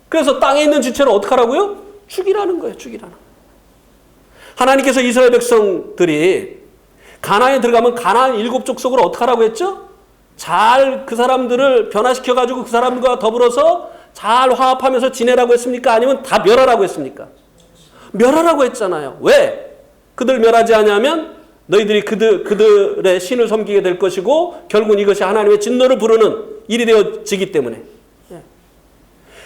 그래서 땅에 있는 지체를 어떻게 하라고요? 죽이라는 거예요. 죽이라는 거예요. 하나님께서 이스라엘 백성들이 가나안에 들어가면 가나안 7족속으로 어떻게 하라고 했죠? 잘 그 사람들을 변화시켜가지고 그 사람과 더불어서 잘 화합하면서 지내라고 했습니까? 아니면 다 멸하라고 했습니까? 멸하라고 했잖아요. 왜? 그들 멸하지 않으면 너희들이 그들의 신을 섬기게 될 것이고 결국은 이것이 하나님의 진노를 부르는 일이 되어지기 때문에.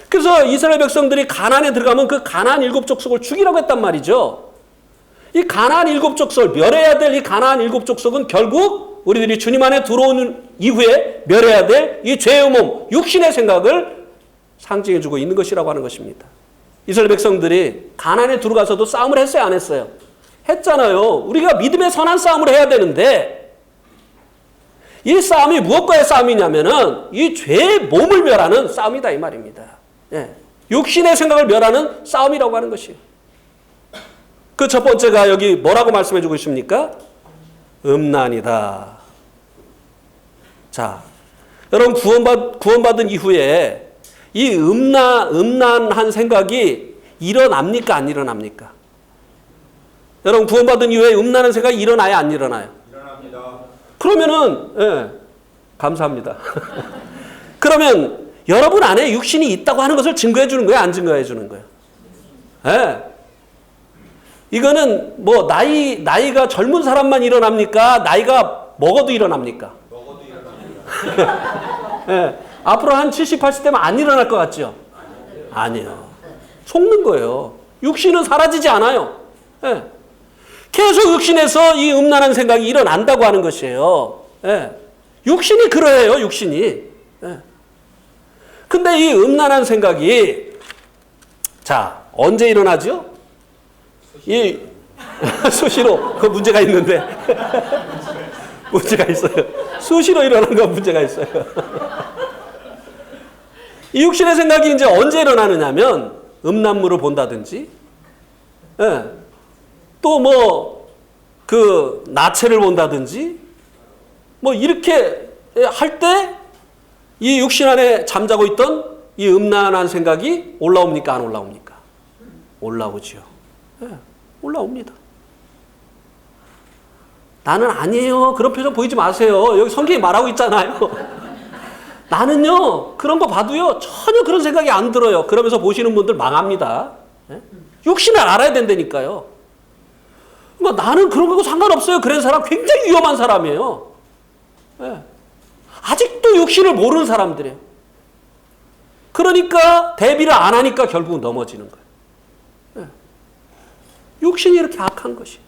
그래서 이스라엘 백성들이 가나안에 들어가면 그 가나안 7족속을 죽이라고 했단 말이죠. 이 가나안 7족속을 멸해야 될 이 가나안 7족속은 결국 우리들이 주님 안에 들어오는 이후에 멸해야 될 이 죄의 몸, 육신의 생각을 상징해주고 있는 것이라고 하는 것입니다. 이스라엘 백성들이 가나안에 들어가서도 싸움을 했어요, 안 했어요? 했잖아요. 우리가 믿음의 선한 싸움을 해야 되는데 이 싸움이 무엇과의 싸움이냐면은 이 죄의 몸을 멸하는 싸움이다 이 말입니다. 예. 육신의 생각을 멸하는 싸움이라고 하는 것이에요. 그 첫 번째가 여기 뭐라고 말씀해 주고 있습니까? 음란이다. 자, 여러분 구원받은 이후에 이 음란한 생각이 일어납니까? 안 일어납니까? 여러분 구원받은 이후에 음란한 생각이 일어나요? 안 일어나요? 일어납니다. 그러면은 예, 감사합니다. 그러면 여러분 안에 육신이 있다고 하는 것을 증거해 주는 거예요? 안 증거해 주는 거예요? 예. 이거는 뭐 나이가 젊은 사람만 일어납니까? 나이가 먹어도 일어납니까? 먹어도 일어납니다. 예. 앞으로 한 70, 80대면 안 일어날 것 같죠? 아니에요. 속는 거예요. 육신은 사라지지 않아요. 예. 계속 육신에서 이 음란한 생각이 일어난다고 하는 것이에요. 예. 육신이 그러해요, 육신이. 예. 근데 이 음란한 생각이, 자, 언제 일어나죠? 이, 수시로, 그 문제가 있는데. 문제가 있어요. 수시로 일어나는 건 문제가 있어요. 이 육신의 생각이 이제 언제 일어나느냐면, 음란물을 본다든지, 예. 또 뭐, 그, 나체를 본다든지, 뭐, 이렇게 할 때, 이 육신 안에 잠자고 있던 이 음란한 생각이 올라옵니까? 안 올라옵니까? 올라오지요. 예, 올라옵니다. 나는 아니에요. 그런 표정 보이지 마세요. 여기 성경이 말하고 있잖아요. 나는요, 그런 거 봐도요, 전혀 그런 생각이 안 들어요. 그러면서 보시는 분들 망합니다. 예? 육신을 알아야 된다니까요. 뭐 나는 그런 거고 상관없어요. 그런 사람 굉장히 위험한 사람이에요. 예. 아직도 육신을 모르는 사람들이에요. 그러니까 대비를 안 하니까 결국 넘어지는 거예요. 예. 육신이 이렇게 악한 것이.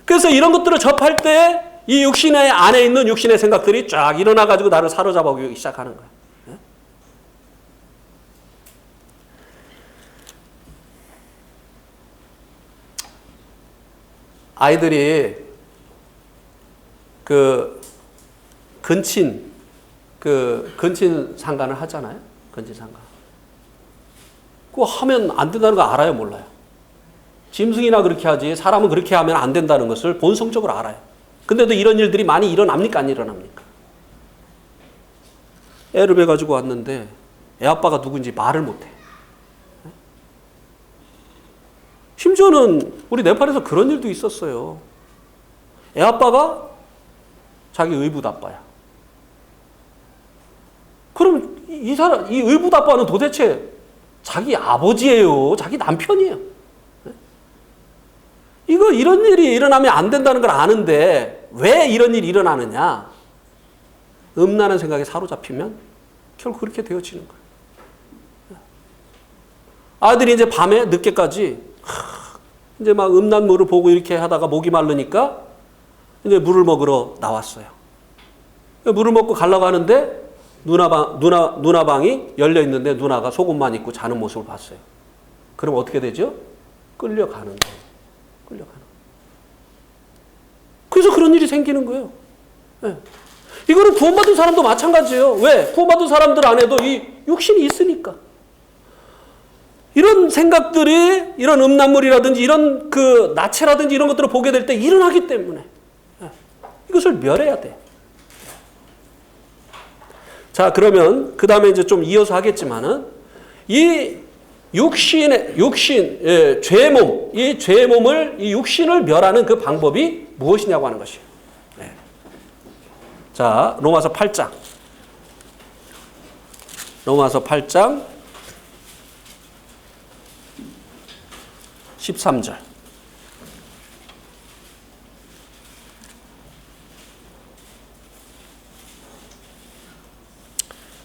그래서 이런 것들을 접할 때 이 육신의 안에 있는 육신의 생각들이 쫙 일어나가지고 나를 사로잡아오기 시작하는 거예요. 예? 아이들이 근친 상간을 하잖아요. 근친 상간. 그거 하면 안 된다는 거 알아요, 몰라요? 짐승이나 그렇게 하지 사람은 그렇게 하면 안 된다는 것을 본성적으로 알아요. 근데도 이런 일들이 많이 일어납니까? 안 일어납니까? 애를 배가지고 왔는데 애 아빠가 누군지 말을 못해. 심지어는 우리 네팔에서 그런 일도 있었어요. 애 아빠가 자기 의붓 아빠야. 그럼 이 의붓 아빠는 도대체 자기 아버지예요? 자기 남편이에요? 이런 일이 일어나면 안 된다는 걸 아는데 왜 이런 일이 일어나느냐? 음란한 생각에 사로잡히면 결국 그렇게 되어지는 거예요. 아들이 이제 밤에 늦게까지 이제 막 음란물을 보고 이렇게 하다가 목이 마르니까 이제 물을 먹으러 나왔어요. 물을 먹고 가려고 하는데 누나방이 열려 있는데 누나가 속옷만 입고 자는 모습을 봤어요. 그럼 어떻게 되죠? 끌려가는 거예요. 끌려가는. 그래서 그런 일이 생기는 거예요. 네. 이거는 구원받은 사람도 마찬가지예요. 왜? 구원받은 사람들 안에도 이 육신이 있으니까. 이런 생각들이, 이런 음란물이라든지, 이런 그 나체라든지 이런 것들을 보게 될 때 일어나기 때문에. 네. 이것을 멸해야 돼. 자, 그러면, 그 다음에 이제 좀 이어서 하겠지만은, 이 죄의 몸, 이 죄의 몸을, 이 육신을 멸하는 그 방법이 무엇이냐고 하는 것이에요. 네. 자, 로마서 8장. 로마서 8장 13절.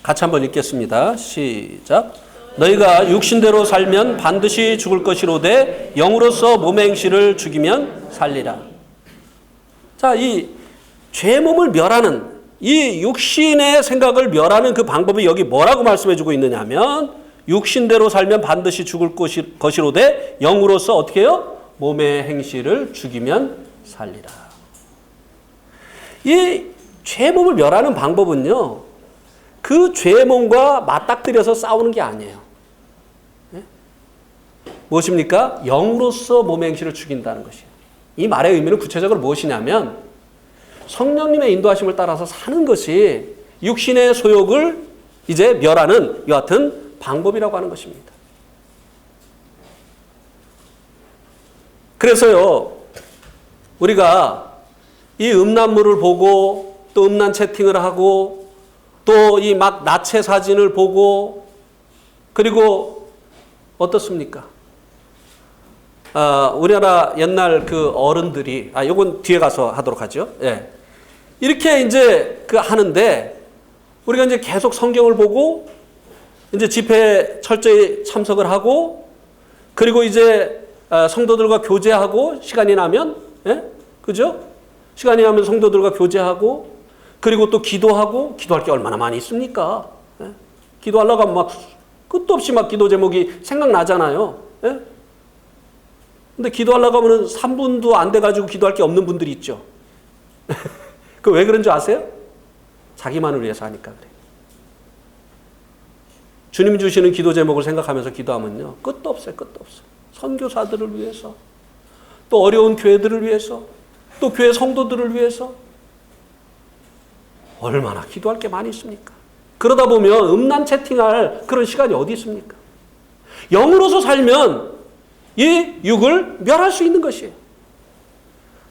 같이 한번 읽겠습니다. 시작. 너희가 육신대로 살면 반드시 죽을 것이로되 영으로서 몸의 행실을 죽이면 살리라. 자, 이 죄의 몸을 멸하는 이 육신의 생각을 멸하는 그 방법이 여기 뭐라고 말씀해주고 있느냐면 육신대로 살면 반드시 죽을 것이로되 영으로서 어떻게 해요? 몸의 행실을 죽이면 살리라. 이 죄의 몸을 멸하는 방법은요, 그 죄의 몸과 맞닥뜨려서 싸우는 게 아니에요. 네? 무엇입니까? 영으로서 몸의 행실을 죽인다는 것이에요. 이 말의 의미는 구체적으로 무엇이냐면 성령님의 인도하심을 따라서 사는 것이 육신의 소욕을 이제 멸하는 이 같은 방법이라고 하는 것입니다. 그래서요, 우리가 이 음란물을 보고 또 음란 채팅을 하고 또 이 막 나체 사진을 보고 그리고 어떻습니까? 우리나라 옛날 그 어른들이, 요건 뒤에 가서 하도록 하죠. 예. 이렇게 이제 그 하는데 우리가 이제 계속 성경을 보고 이제 집회에 철저히 참석을 하고 그리고 이제 성도들과 교제하고 시간이 나면, 예? 그죠? 시간이 나면 성도들과 교제하고 그리고 또 기도하고 기도할 게 얼마나 많이 있습니까? 예? 기도하려고 하면 막 끝도 없이 막 기도 제목이 생각나잖아요. 예? 근데 기도하려고 하면 3분도 안 돼가지고 기도할 게 없는 분들이 있죠. 그 왜 그런 줄 아세요? 자기만을 위해서 하니까 그래요. 주님 주시는 기도 제목을 생각하면서 기도하면요, 끝도 없어요. 끝도 없어요. 선교사들을 위해서, 또 어려운 교회들을 위해서, 또 교회 성도들을 위해서 얼마나 기도할 게 많이 있습니까? 그러다 보면 음란 채팅할 그런 시간이 어디 있습니까? 영으로서 살면 이 육을 멸할 수 있는 것이에요.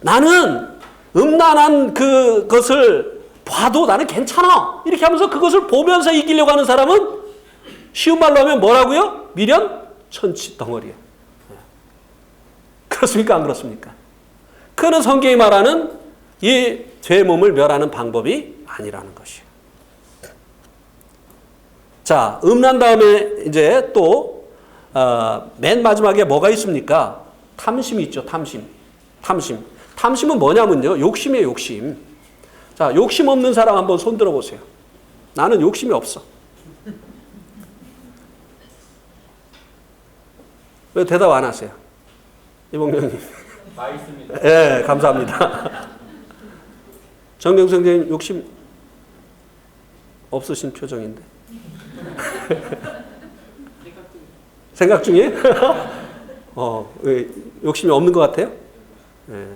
나는 음란한 그것을 봐도 나는 괜찮아. 이렇게 하면서 그것을 보면서 이기려고 하는 사람은 쉬운 말로 하면 뭐라고요? 미련 천치 덩어리예요. 그렇습니까? 안 그렇습니까? 그는 성경이 말하는 이 죄의 몸을 멸하는 방법이 아니라는 것이에요. 자, 음란 다음에 이제 또 맨 마지막에 뭐가 있습니까? 탐심이 있죠. 탐심은 뭐냐면요, 욕심이에요. 욕심. 자, 욕심 없는 사람 한번 손 들어보세요. 나는 욕심이 없어. 왜 대답 안 하세요? 이봉명님. 다 있습니다. 네, 감사합니다. 정경수 선생님 욕심 없으신 표정인데. 생각 중이에요? 욕심이 없는 것 같아요? 네.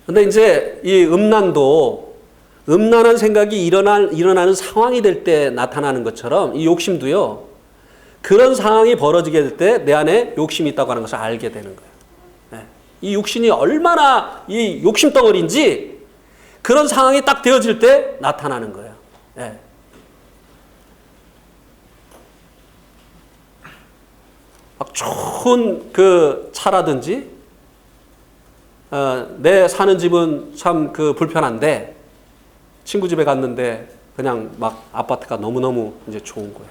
근데 이제 이 음란한 생각이 일어나는 상황이 될 때 나타나는 것처럼 이 욕심도요, 그런 상황이 벌어지게 될 때 내 안에 욕심이 있다고 하는 것을 알게 되는 거예요. 네. 이 육신이 얼마나 이 욕심 덩어리인지 그런 상황이 딱 되어질 때 나타나는 거예요. 네. 막 좋은 그 차라든지, 내 사는 집은 참 그 불편한데 친구 집에 갔는데 그냥 막 아파트가 너무너무 이제 좋은 거예요.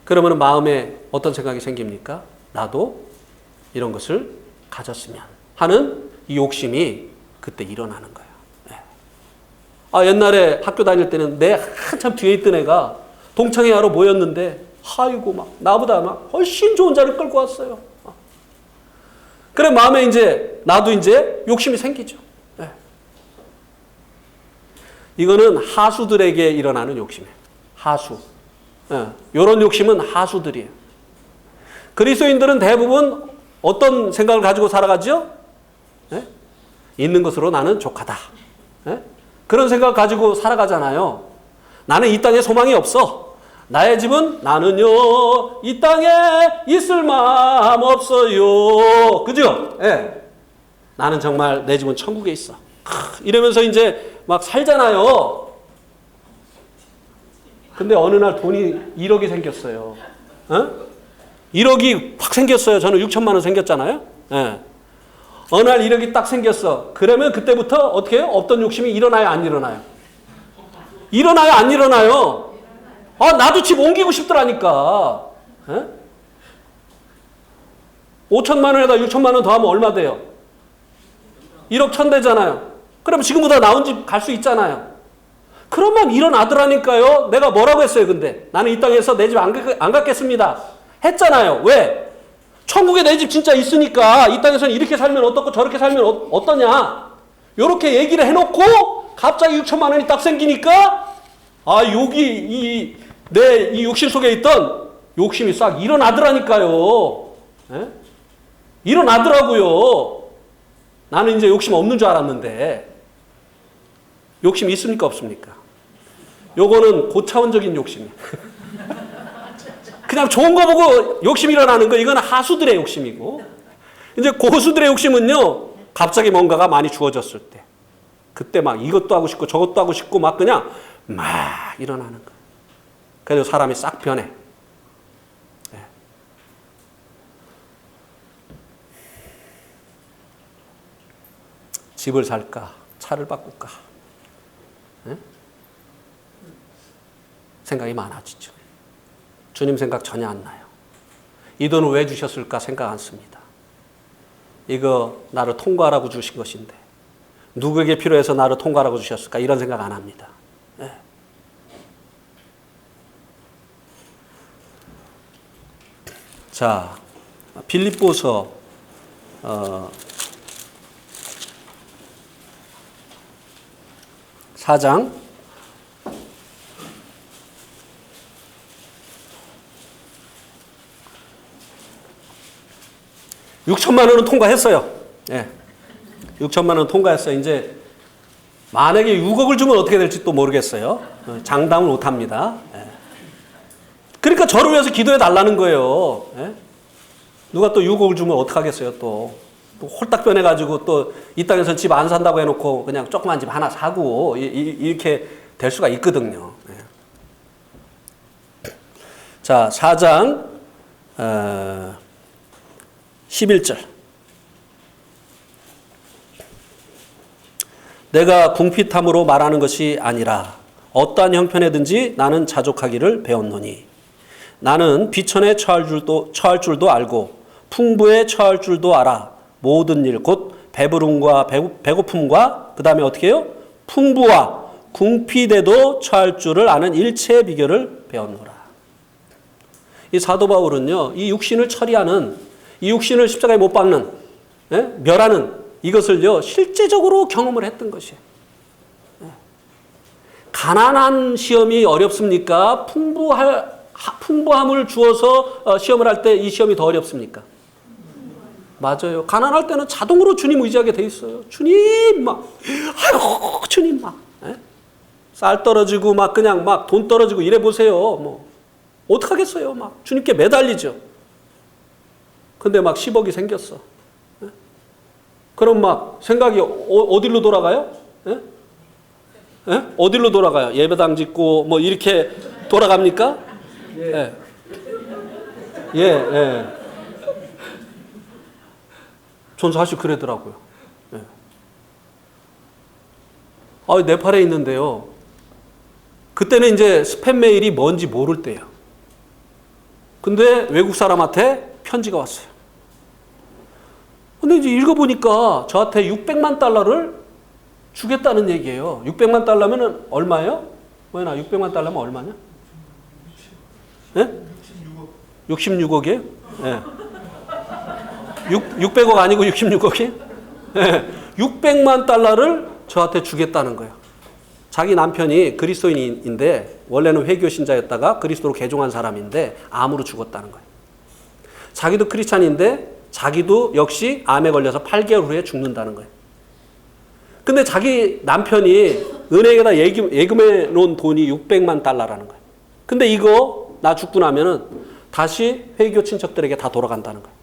그러면 마음에 어떤 생각이 생깁니까? 나도 이런 것을 가졌으면 하는 이 욕심이 그때 일어나는 거예요. 네. 옛날에 학교 다닐 때는 내 한참 뒤에 있던 애가 동창회 하러 모였는데 아이고 막 나보다 막 훨씬 좋은 자를 끌고 왔어요. 그래 마음에 이제 나도 이제 욕심이 생기죠. 네. 이거는 하수들에게 일어나는 욕심이에요. 하수. 이런 욕심은 하수들이에요. 그리스도인들은 대부분 어떤 생각을 가지고 살아가죠? 네? 있는 것으로 나는 족하다. 네? 그런 생각 가지고 살아가잖아요. 나는 이 땅에 소망이 없어. 나의 집은 나는요 이 땅에 있을 마음 없어요. 그죠? 네. 나는 정말 내 집은 천국에 있어. 이러면서 이제 막 살잖아요. 근데 어느 날 돈이 1억이 생겼어요. 1억이 확 생겼어요. 저는 6천만 원 생겼잖아요. 네. 어느 날 1억이 딱 생겼어. 그러면 그때부터 어떻게 해요? 없던 욕심이 일어나요? 안 일어나요? 일어나요? 안 일어나요? 나도 집 옮기고 싶더라니까. 5천만 원에다 6천만 원 더하면 얼마 돼요? 1억 1천 되잖아요. 그럼 지금보다 나은 집 갈 수 있잖아요. 그러면 일어나더라니까요. 내가 뭐라고 했어요, 근데? 나는 이 땅에서 내 집 안 갖겠습니다. 했잖아요. 왜? 천국에 내 집 진짜 있으니까 이 땅에서는 이렇게 살면 어떻고 저렇게 살면 어떠냐. 요렇게 얘기를 해놓고 갑자기 6천만 원이 딱 생기니까 여기 내 이 욕심 속에 있던 욕심이 싹 일어나더라니까요. 예? 일어나더라고요. 나는 이제 욕심 없는 줄 알았는데 욕심 있습니까 없습니까? 요거는 고차원적인 욕심이에요. 그냥 좋은 거 보고 욕심 일어나는 거 이건 하수들의 욕심이고 이제 고수들의 욕심은요 갑자기 뭔가가 많이 주어졌을 때 그때 막 이것도 하고 싶고 저것도 하고 싶고 막 그냥 막 일어나는 거예요. 그래서 사람이 싹 변해. 네. 집을 살까 차를 바꿀까 네? 생각이 많아지죠. 주님 생각 전혀 안 나요. 이 돈을 왜 주셨을까 생각 안 씁니다. 이거 나를 통과하라고 주신 것인데 누구에게 필요해서 나를 통과하라고 주셨을까 이런 생각 안 합니다. 네. 자, 빌립보서 4장 6천만 원은 통과했어요. 예. 6천만 원 통과했어요. 이제 만약에 6억을 주면 어떻게 될지 또 모르겠어요. 장담을 못 합니다. 예. 그러니까 저를 위해서 기도해 달라는 거예요. 예? 누가 또 6억을 주면 어떡하겠어요, 또 홀딱 변해가지고 또 이 땅에서 집 안 산다고 해놓고 그냥 조그만 집 하나 사고 이렇게 될 수가 있거든요. 예. 자, 4장 11절. 내가 궁핍함으로 말하는 것이 아니라 어떠한 형편에든지 나는 자족하기를 배웠노니 나는 비천에 처할 줄도 알고 풍부에 처할 줄도 알아. 모든 일 곧 배부름과 배고픔과 그 다음에 어떻게 해요? 풍부와 궁핍에도 처할 줄을 아는 일체의 비결을 배웠노라. 이 사도 바울은요, 이 육신을 처리하는, 이 육신을 십자가에 못 박는, 예? 멸하는 이것을요 실제적으로 경험을 했던 것이에요. 예. 가난한 시험이 어렵습니까? 풍부함을 주어서 시험을 할 때 이 시험이 더 어렵습니까? 맞아요. 가난할 때는 자동으로 주님 의지하게 돼 있어요. 주님 막, 아이고 주님 막, 예? 쌀 떨어지고 막 그냥 막 돈 떨어지고 이래 보세요. 뭐 어떡하겠어요? 막 주님께 매달리죠. 근데 막 10억이 생겼어. 예? 그럼 막 생각이 어디로 돌아가요? 예? 예? 어디로 돌아가요? 예배당 짓고 뭐 이렇게 돌아갑니까? 예. 예, 예. 전 사실 그러더라고요. 예. 네팔에 있는데요. 그때는 이제 스팸 메일이 뭔지 모를 때예요. 근데 외국 사람한테 편지가 왔어요. 근데 이제 읽어보니까 저한테 600만 달러를 주겠다는 얘기예요. 600만 달러면 얼마예요? 뭐야, 600만 달러면 얼마냐? 예? 66억이에요? 예. 600억 아니고 66억이에요? 예. 600만 달러를 저한테 주겠다는 거예요. 자기 남편이 그리스도인인데 원래는 회교 신자였다가 그리스도로 개종한 사람인데 암으로 죽었다는 거예요. 자기도 크리스찬인데 자기도 역시 암에 걸려서 8개월 후에 죽는다는 거예요. 근데 자기 남편이 은행에다 예금해 놓은 돈이 600만 달러라는 거예요. 근데 이거 나 죽고 나면은 다시 회교 친척들에게 다 돌아간다는 거예요.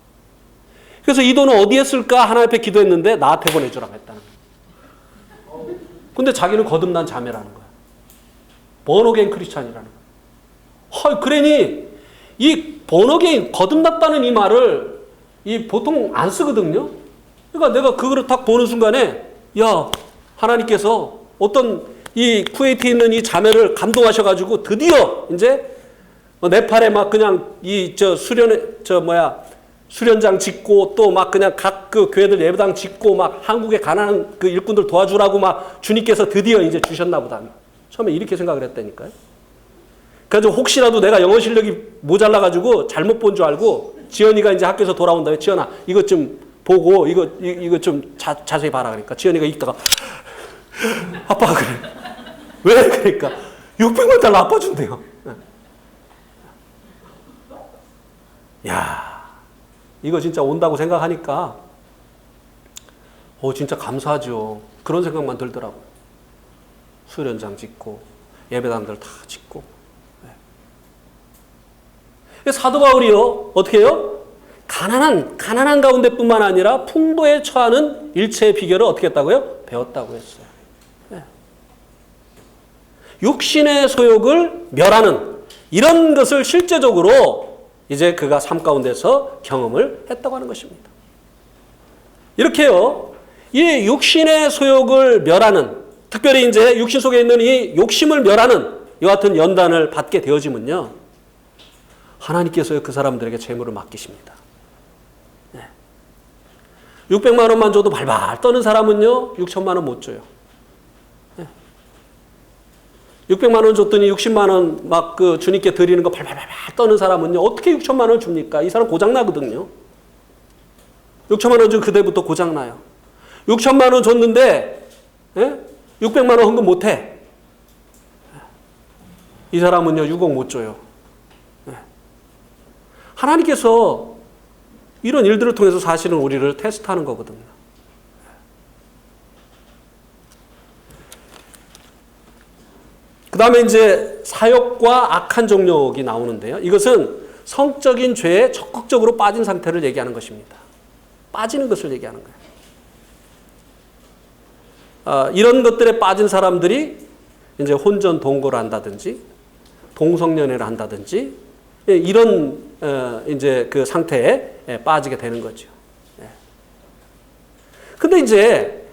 그래서 이 돈을 어디에 쓸까 하나님 앞에 기도했는데 나한테 보내주라고 했다는 거예요. 근데 자기는 거듭난 자매라는 거예요. 번어게인 크리스찬이라는 거예요. 그러니 이 번어게인 거듭났다는 이 말을 보통 안 쓰거든요. 그러니까 내가 그거를 딱 보는 순간에 야, 하나님께서 어떤 이 쿠웨이트에 있는 이 자매를 감동하셔가지고 드디어 이제 네팔에 막 그냥 수련장 짓고 또 막 그냥 각 그 교회들 예배당 짓고 막 한국의 가난한 그 일꾼들 도와주라고 막 주님께서 드디어 이제 주셨나 보다. 처음에 이렇게 생각을 했다니까요. 그래서 혹시라도 내가 영어 실력이 모자라가지고 잘못 본 줄 알고 지연이가 이제 학교에서 돌아온 다음에 지연아 이것 좀 보고 이거 좀 자세히 봐라 그러니까 지연이가 읽다가 아빠 그래. 왜 그러니까 600만 달러 아빠 준대요. 야, 이거 진짜 온다고 생각하니까 진짜 감사하죠. 그런 생각만 들더라고요. 수련장 짓고 예배당들 다 짓고. 네. 사도 바울이요 어떻게 해요? 가난한 가운데뿐만 아니라 풍부에 처하는 일체의 비결을 어떻게 했다고요? 배웠다고 했어요. 네. 육신의 소욕을 멸하는 이런 것을 실제적으로 이제 그가 삶 가운데서 경험을 했다고 하는 것입니다. 이렇게요, 이 육신의 소욕을 멸하는, 특별히 이제 육신 속에 있는 이 욕심을 멸하는 이와 같은 연단을 받게 되어지면요, 하나님께서 그 사람들에게 재물을 맡기십니다. 네. 600만 원만 줘도 발발 떠는 사람은요, 6천만 원 못 줘요. 600만 원 줬더니 60만 원 막 그 주님께 드리는 거 발발발 떠는 사람은요, 어떻게 6천만 원 줍니까? 이 사람 고장나거든요. 6천만 원 준 그때부터 고장나요. 6천만 원 줬는데, 600만 원 헌금 못 해. 이 사람은요, 6억 못 줘요. 하나님께서 이런 일들을 통해서 사실은 우리를 테스트하는 거거든요. 그 다음에 이제 사욕과 악한 정욕이 나오는데요. 이것은 성적인 죄에 적극적으로 빠진 상태를 얘기하는 것입니다. 빠지는 것을 얘기하는 거예요. 이런 것들에 빠진 사람들이 이제 혼전 동거를 한다든지 동성연애를 한다든지 이런 이제 그 상태에 빠지게 되는 거죠. 근데 이제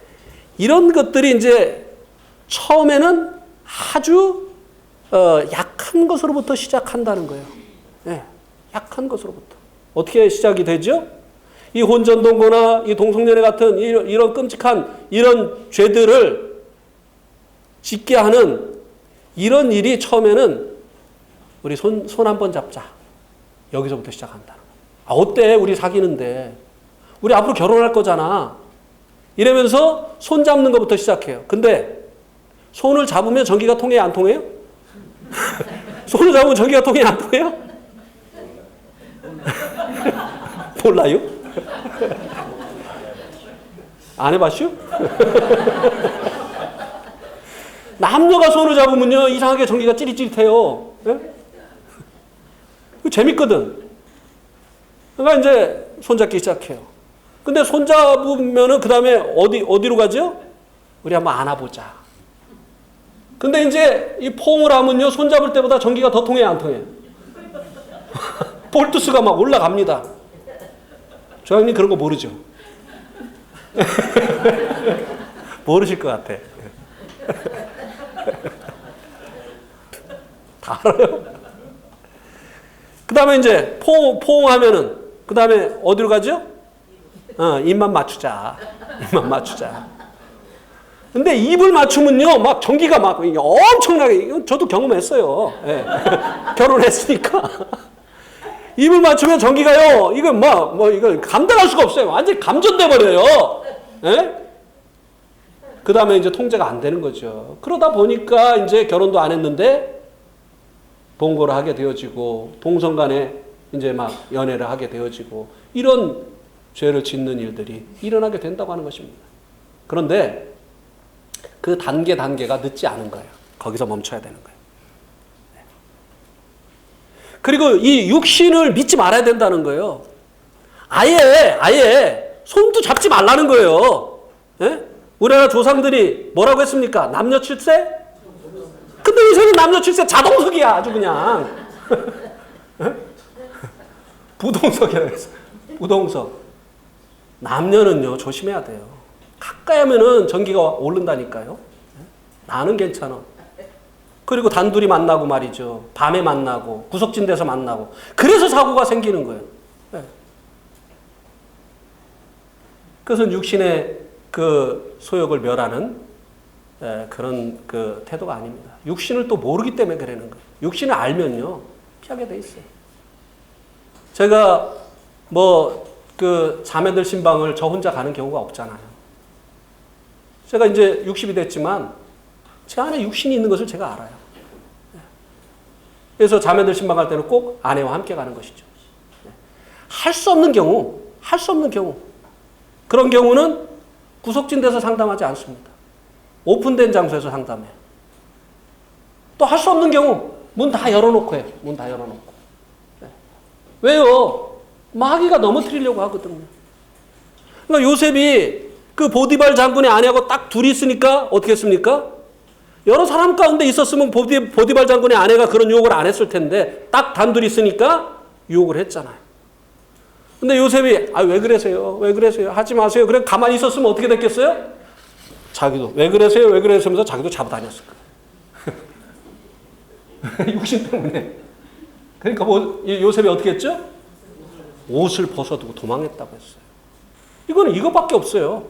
이런 것들이 이제 처음에는 아주 약한 것으로부터 시작한다는 거예요. 약한 것으로부터. 어떻게 시작이 되죠? 이 혼전동거나 이 동성연애 같은 이런 끔찍한 이런 죄들을 짓게 하는 이런 일이 처음에는 우리 손 한번 잡자. 여기서부터 시작한다. 어때? 우리 사귀는데. 우리 앞으로 결혼할 거잖아. 이러면서 손 잡는 것부터 시작해요. 근데 손을 잡으면 전기가 통해요? 안 통해요? 손을 잡으면 전기가 통해요? 안 통해요? 몰라요? 안 해봤슈? 남녀가 손을 잡으면요, 이상하게 전기가 찌릿찌릿해요. 재밌거든. 그러니까 이제 손잡기 시작해요. 근데 손잡으면은 그 다음에 어디로 가죠? 우리 한번 안아보자. 근데 이제 이 포옹을 하면요, 손잡을 때보다 전기가 더 통해요, 안 통해요? 볼트수가 막 올라갑니다. 저 형님 그런 거 모르죠? 모르실 것 같아. 다 알아요. 그 다음에 이제 포옹하면은, 그 다음에 어디로 가죠? 입만 맞추자. 입만 맞추자. 근데 입을 맞추면요, 막 전기가 막 엄청나게, 저도 경험했어요. 예. 결혼했으니까. 입을 맞추면 전기가요, 이거 이거 감당할 수가 없어요. 완전히 감전돼 버려요. 예? 그 다음에 이제 통제가 안 되는 거죠. 그러다 보니까 이제 결혼도 안 했는데, 동거를 하게 되어지고, 동성 간에 이제 막 연애를 하게 되어지고, 이런 죄를 짓는 일들이 일어나게 된다고 하는 것입니다. 그런데 그 단계가 늦지 않은 거예요. 거기서 멈춰야 되는 거예요. 그리고 이 육신을 믿지 말아야 된다는 거예요. 아예 손도 잡지 말라는 거예요. 예? 우리나라 조상들이 뭐라고 했습니까? 남녀 칠세? 근데 요새는 남녀 칠세 자동석이야, 아주 그냥. 부동석이라고 했어. 부동석. 남녀는요, 조심해야 돼요. 가까이 하면은 전기가 오른다니까요. 나는 괜찮아. 그리고 단둘이 만나고 말이죠. 밤에 만나고, 구석진 데서 만나고. 그래서 사고가 생기는 거예요. 그것은 육신의 그 소욕을 멸하는 그런 그 태도가 아닙니다. 육신을 또 모르기 때문에 그러는 거예요. 육신을 알면요, 피하게 돼 있어요. 제가 그 자매들 신방을 저 혼자 가는 경우가 없잖아요. 제가 이제 60이 됐지만 제 안에 육신이 있는 것을 제가 알아요. 그래서 자매들 신방 갈 때는 꼭 아내와 함께 가는 것이죠. 할 수 없는 경우, 그런 경우는 구석진 데서 상담하지 않습니다. 오픈된 장소에서 상담해요. 또 할 수 없는 경우 문 다 열어놓고 해요. 문 다 열어놓고. 왜요? 마귀가 넘어뜨리려고 하거든요. 그러니까 요셉이 그 보디발 장군의 아내하고 딱 둘이 있으니까 어떻게 했습니까? 여러 사람 가운데 있었으면 보디발 장군의 아내가 그런 유혹을 안 했을 텐데 딱 단둘이 있으니까 유혹을 했잖아요. 근데 요셉이 왜 그러세요? 왜 그러세요? 하지 마세요. 그래 가만히 있었으면 어떻게 됐겠어요? 자기도 왜 그러세요? 왜 그러세요? 하면서 자기도 잡아다녔을 거예요. 육신 때문에. 그러니까 요셉이 어떻게 했죠? 옷을 벗어두고 도망했다고 했어요. 이거는 이것밖에 없어요.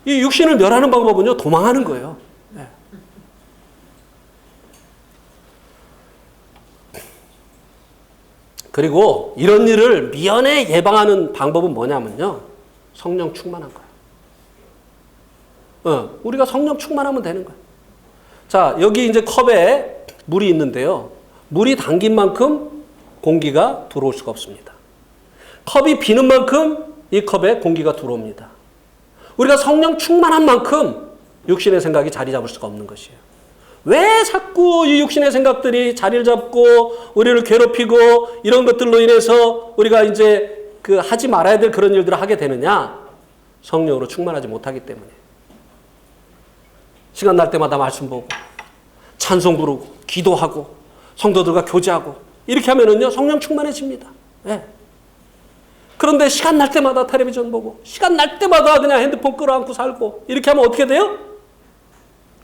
이 육신을 멸하는 방법은요, 도망하는 거예요. 네. 그리고 이런 일을 미연에 예방하는 방법은 뭐냐면요, 성령 충만한 거예요. 우리가 성령 충만하면 되는 거예요. 자, 여기 이제 컵에 물이 있는데요. 물이 담긴 만큼 공기가 들어올 수가 없습니다. 컵이 비는 만큼 이 컵에 공기가 들어옵니다. 우리가 성령 충만한 만큼 육신의 생각이 자리 잡을 수가 없는 것이에요. 왜 자꾸 이 육신의 생각들이 자리를 잡고 우리를 괴롭히고 이런 것들로 인해서 우리가 이제 하지 말아야 될 그런 일들을 하게 되느냐? 성령으로 충만하지 못하기 때문에. 시간 날 때마다 말씀 보고 찬송 부르고 기도하고 성도들과 교제하고 이렇게 하면은요, 성령 충만해집니다. 네. 그런데 시간 날 때마다 텔레비전 보고 시간 날 때마다 그냥 핸드폰 끌어안고 살고 이렇게 하면 어떻게 돼요?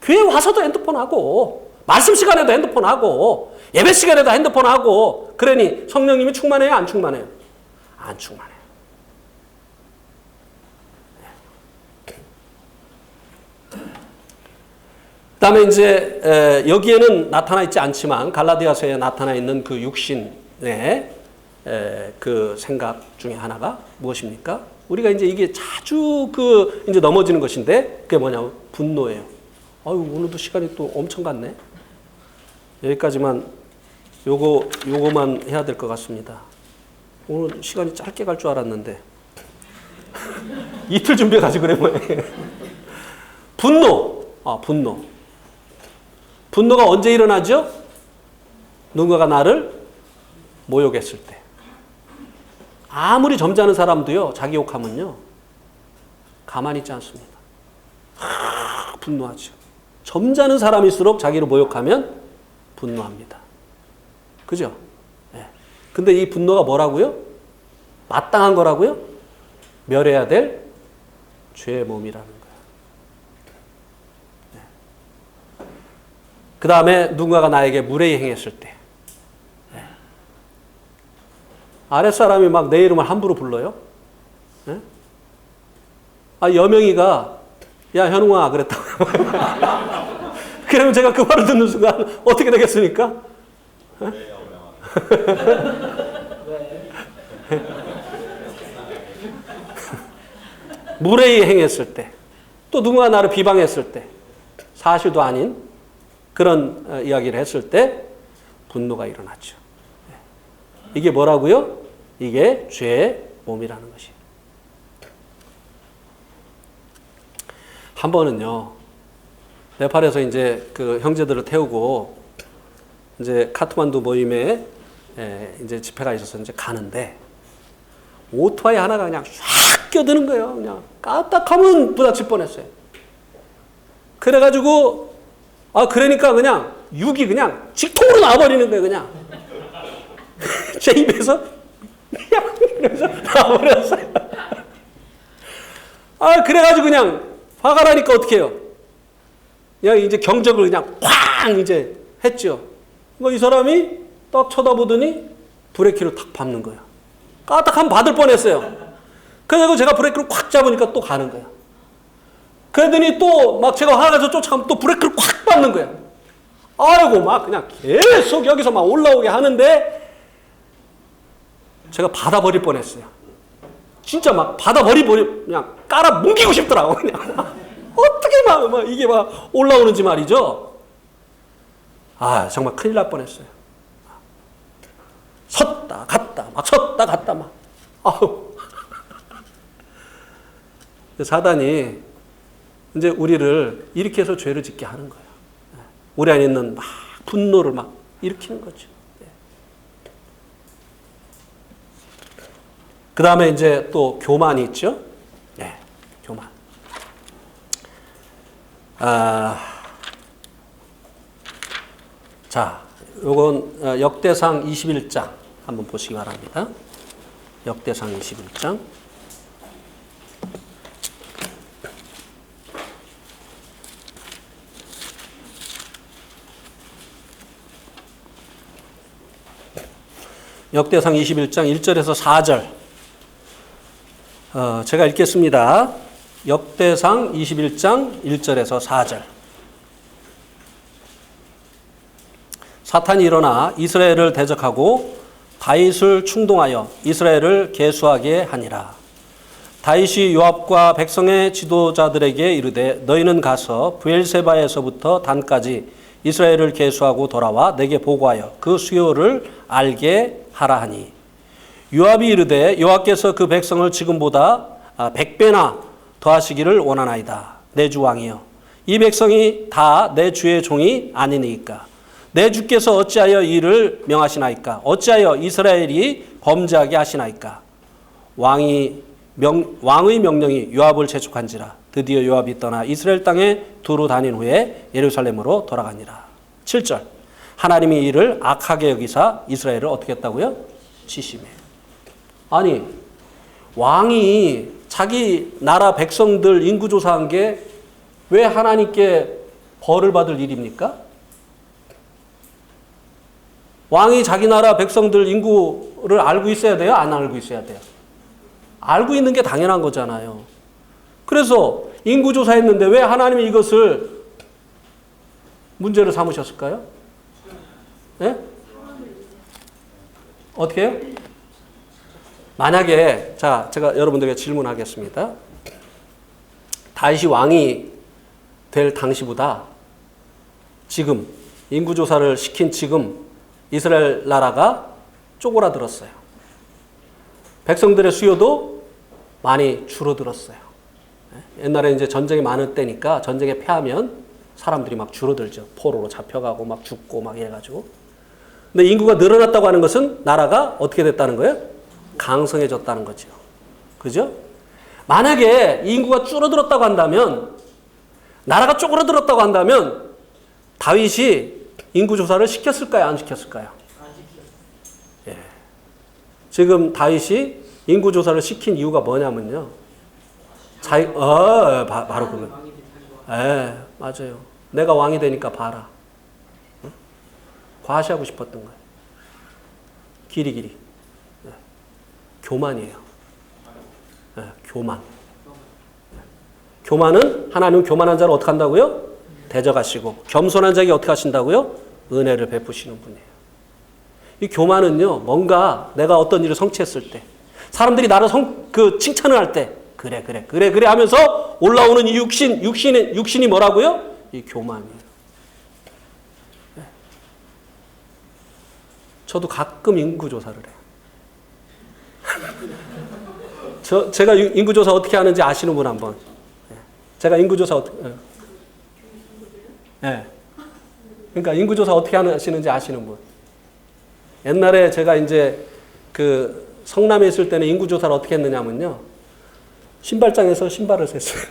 교회 와서도 핸드폰 하고 말씀 시간에도 핸드폰 하고 예배 시간에도 핸드폰 하고 그러니 성령님이 충만해요? 안 충만해요? 안 충만해요. 그 다음에 이제 여기에는 나타나 있지 않지만 갈라디아서에 나타나 있는 그 육신의 그 생각 중에 하나가 무엇입니까? 우리가 이제 이게 자주 이제 넘어지는 것인데 그게 뭐냐면 분노예요. 오늘도 시간이 또 엄청 갔네. 여기까지만 요거만 해야 될 것 같습니다. 오늘 시간이 짧게 갈 줄 알았는데 이틀 준비해 가지고 그래 뭐예요. 분노. 분노가 언제 일어나죠? 누군가가 나를 모욕했을 때. 아무리 점잖은 사람도요, 자기 욕하면요, 가만히 있지 않습니다. 분노하죠. 점잖은 사람일수록 자기를 모욕하면 분노합니다. 그죠? 네. 근데 이 분노가 뭐라고요? 마땅한 거라고요? 멸해야 될 죄의 몸이라는 거예요. 네. 그 다음에 누군가가 나에게 무례히 행했을 때. 아랫사람이 막 내 이름을 함부로 불러요. 네? 여명이가 야 현웅아 그랬다고. 그러면 제가 그 말을 듣는 순간 어떻게 되겠습니까? 네? 무례히 행했을 때, 또 누군가 나를 비방했을 때, 사실도 아닌 그런 이야기를 했을 때 분노가 일어났죠. 이게 뭐라고요? 이게 죄의 몸이라는 것이에요. 한 번은요, 네팔에서 이제 그 형제들을 태우고 이제 카트만두 모임에 이제 집회가 있어서 이제 가는데 오토바이 하나가 그냥 쫙 껴드는 거예요. 그냥 까딱하면 부딪힐 뻔했어요. 그래가지고 그러니까 그냥 육이 그냥 직통으로 나와버리는 거예요. 그냥 제 입에서 그래서 나와버렸어요. 그래가지고 그냥 화가 나니까 어떻게 해요? 그냥 이제 경적을 그냥 쾅 이제 했죠. 이 사람이 딱 쳐다보더니 브레이크를 탁 밟는 거야. 까딱하면 받을 뻔했어요. 그래서 제가 브레이크를 콱 잡으니까 또 가는 거야. 그러더니 또 막 제가 화가 나서 쫓아가면 또 브레이크를 콱 밟는 거야. 아이고 막 그냥 계속 여기서 막 올라오게 하는데 제가 받아버릴 뻔했어요. 진짜 막 받아버리고 그냥 깔아 뭉개고 싶더라고 그냥. 어떻게 막 이게 막 올라오는지 말이죠. 아 정말 큰일 날 뻔했어요. 섰다 갔다 막 섰다 갔다 막. 아우. 사단이 이제 우리를 이렇게 해서 죄를 짓게 하는 거예요. 우리 안에 있는 막 분노를 막 일으키는 거죠. 그 다음에 이제 또 교만이 있죠. 네, 교만. 자, 요건 역대상 21장 한번 보시기 바랍니다. 역대상 21장. 역대상 21장 1절에서 4절. 제가 읽겠습니다. 역대상 21장 1절에서 4절. 사탄이 일어나 이스라엘을 대적하고 다윗을 충동하여 이스라엘을 계수하게 하니라. 다윗이 요압과 백성의 지도자들에게 이르되 너희는 가서 브엘세바에서부터 단까지 이스라엘을 계수하고 돌아와 내게 보고하여 그 수요를 알게 하라 하니 요압이 이르되 여호와께서 그 백성을 지금보다 100배나 더하시기를 원하나이다. 내 주 왕이여 이 백성이 다 내 주의 종이 아니니까 내 주께서 어찌하여 이를 명하시나이까 어찌하여 이스라엘이 범죄하게 하시나이까. 왕의 명령이 요압을 재촉한지라. 드디어 요압이 떠나 이스라엘 땅에 두루 다닌 후에 예루살렘으로 돌아가니라. 7절. 하나님이 이를 악하게 여기사 이스라엘을 어떻게 했다고요? 치심해. 아니 왕이 자기 나라 백성들 인구조사한 게 왜 하나님께 벌을 받을 일입니까? 왕이 자기 나라 백성들 인구를 알고 있어야 돼요? 안 알고 있어야 돼요? 알고 있는 게 당연한 거잖아요. 그래서 인구조사했는데 왜 하나님이 이것을 문제로 삼으셨을까요? 네? 어떻게 해요? 만약에 자 제가 여러분들에게 질문하겠습니다. 다윗이 왕이 될 당시보다 지금 인구조사를 시킨 지금 이스라엘 나라가 쪼그라들었어요. 백성들의 수요도 많이 줄어들었어요. 옛날에 이제 전쟁이 많을 때니까 전쟁에 패하면 사람들이 막 줄어들죠. 포로로 잡혀가고 막 죽고 막 이래가지고. 근데 인구가 늘어났다고 하는 것은 나라가 어떻게 됐다는 거예요? 강성해졌다는 거죠. 그죠? 만약에 인구가 줄어들었다고 한다면, 나라가 쪼그라들었다고 한다면 다윗이 인구조사를 시켰을까요? 안 시켰을까요? 예. 지금 다윗이 인구조사를 시킨 이유가 뭐냐면요. 바로 그거. 예, 맞아요. 내가 왕이 되니까 봐라. 응? 과시하고 싶었던 거예요. 길이. 예. 교만이에요. 예, 교만. 교만은 하나님은 교만한 자를 어떻게 한다고요? 대적하시고 겸손한 자에게 어떻게 하신다고요? 은혜를 베푸시는 분이에요. 이 교만은요, 뭔가 내가 어떤 일을 성취했을 때, 사람들이 나를 칭찬을 할 때, 그래 하면서 올라오는 이 육신이 뭐라고요? 이 교만이에요. 네. 저도 가끔 인구조사를 해요. 제가 인구조사 어떻게 하는지 아시는 분 한번. 제가 인구조사 어떻게, 네. 그러니까 인구조사 어떻게 하시는지 아시는 분. 옛날에 제가 이제 그 성남에 있을 때는 인구조사를 어떻게 했느냐면요. 신발장에서 신발을 셌어요.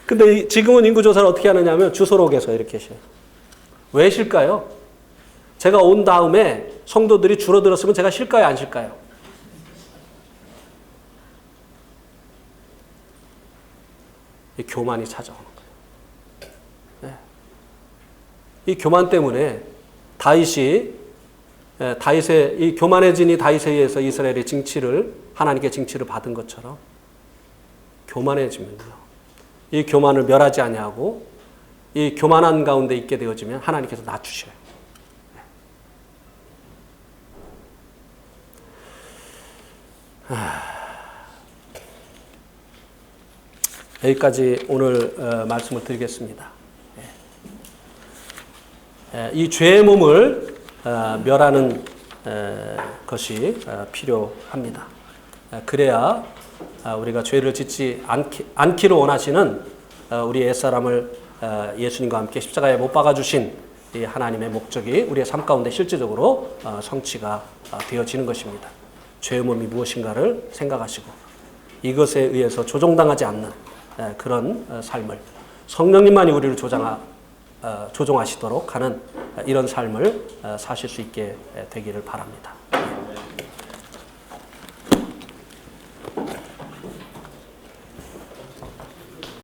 근데 지금은 인구조사를 어떻게 하느냐면 주소록에서 이렇게 쉬어요. 왜 쉴까요? 제가 온 다음에 성도들이 줄어들었으면 제가 쉴까요? 안 쉴까요? 이 교만이 찾아오는 거예요. 네. 이 교만 때문에 이 교만해진 이 다윗에 의해서 이스라엘이 징치를 하나님께 징치를 받은 것처럼 교만해지면요. 이 교만을 멸하지 아니하고 이 교만한 가운데 있게 되어지면 하나님께서 낮추셔요. 여기까지 오늘 말씀을 드리겠습니다. 이 죄의 몸을 멸하는 것이 필요합니다. 그래야 우리가 죄를 짓지 않기를 원하시는 우리 옛사람을 예수님과 함께 십자가에 못 박아주신 이 하나님의 목적이 우리의 삶 가운데 실제적으로 성취가 되어지는 것입니다. 죄의 몸이 무엇인가를 생각하시고 이것에 의해서 조종당하지 않는 그런 삶을 성령님만이 우리를 조종하시도록 하는 이런 삶을 사실 수 있게 되기를 바랍니다.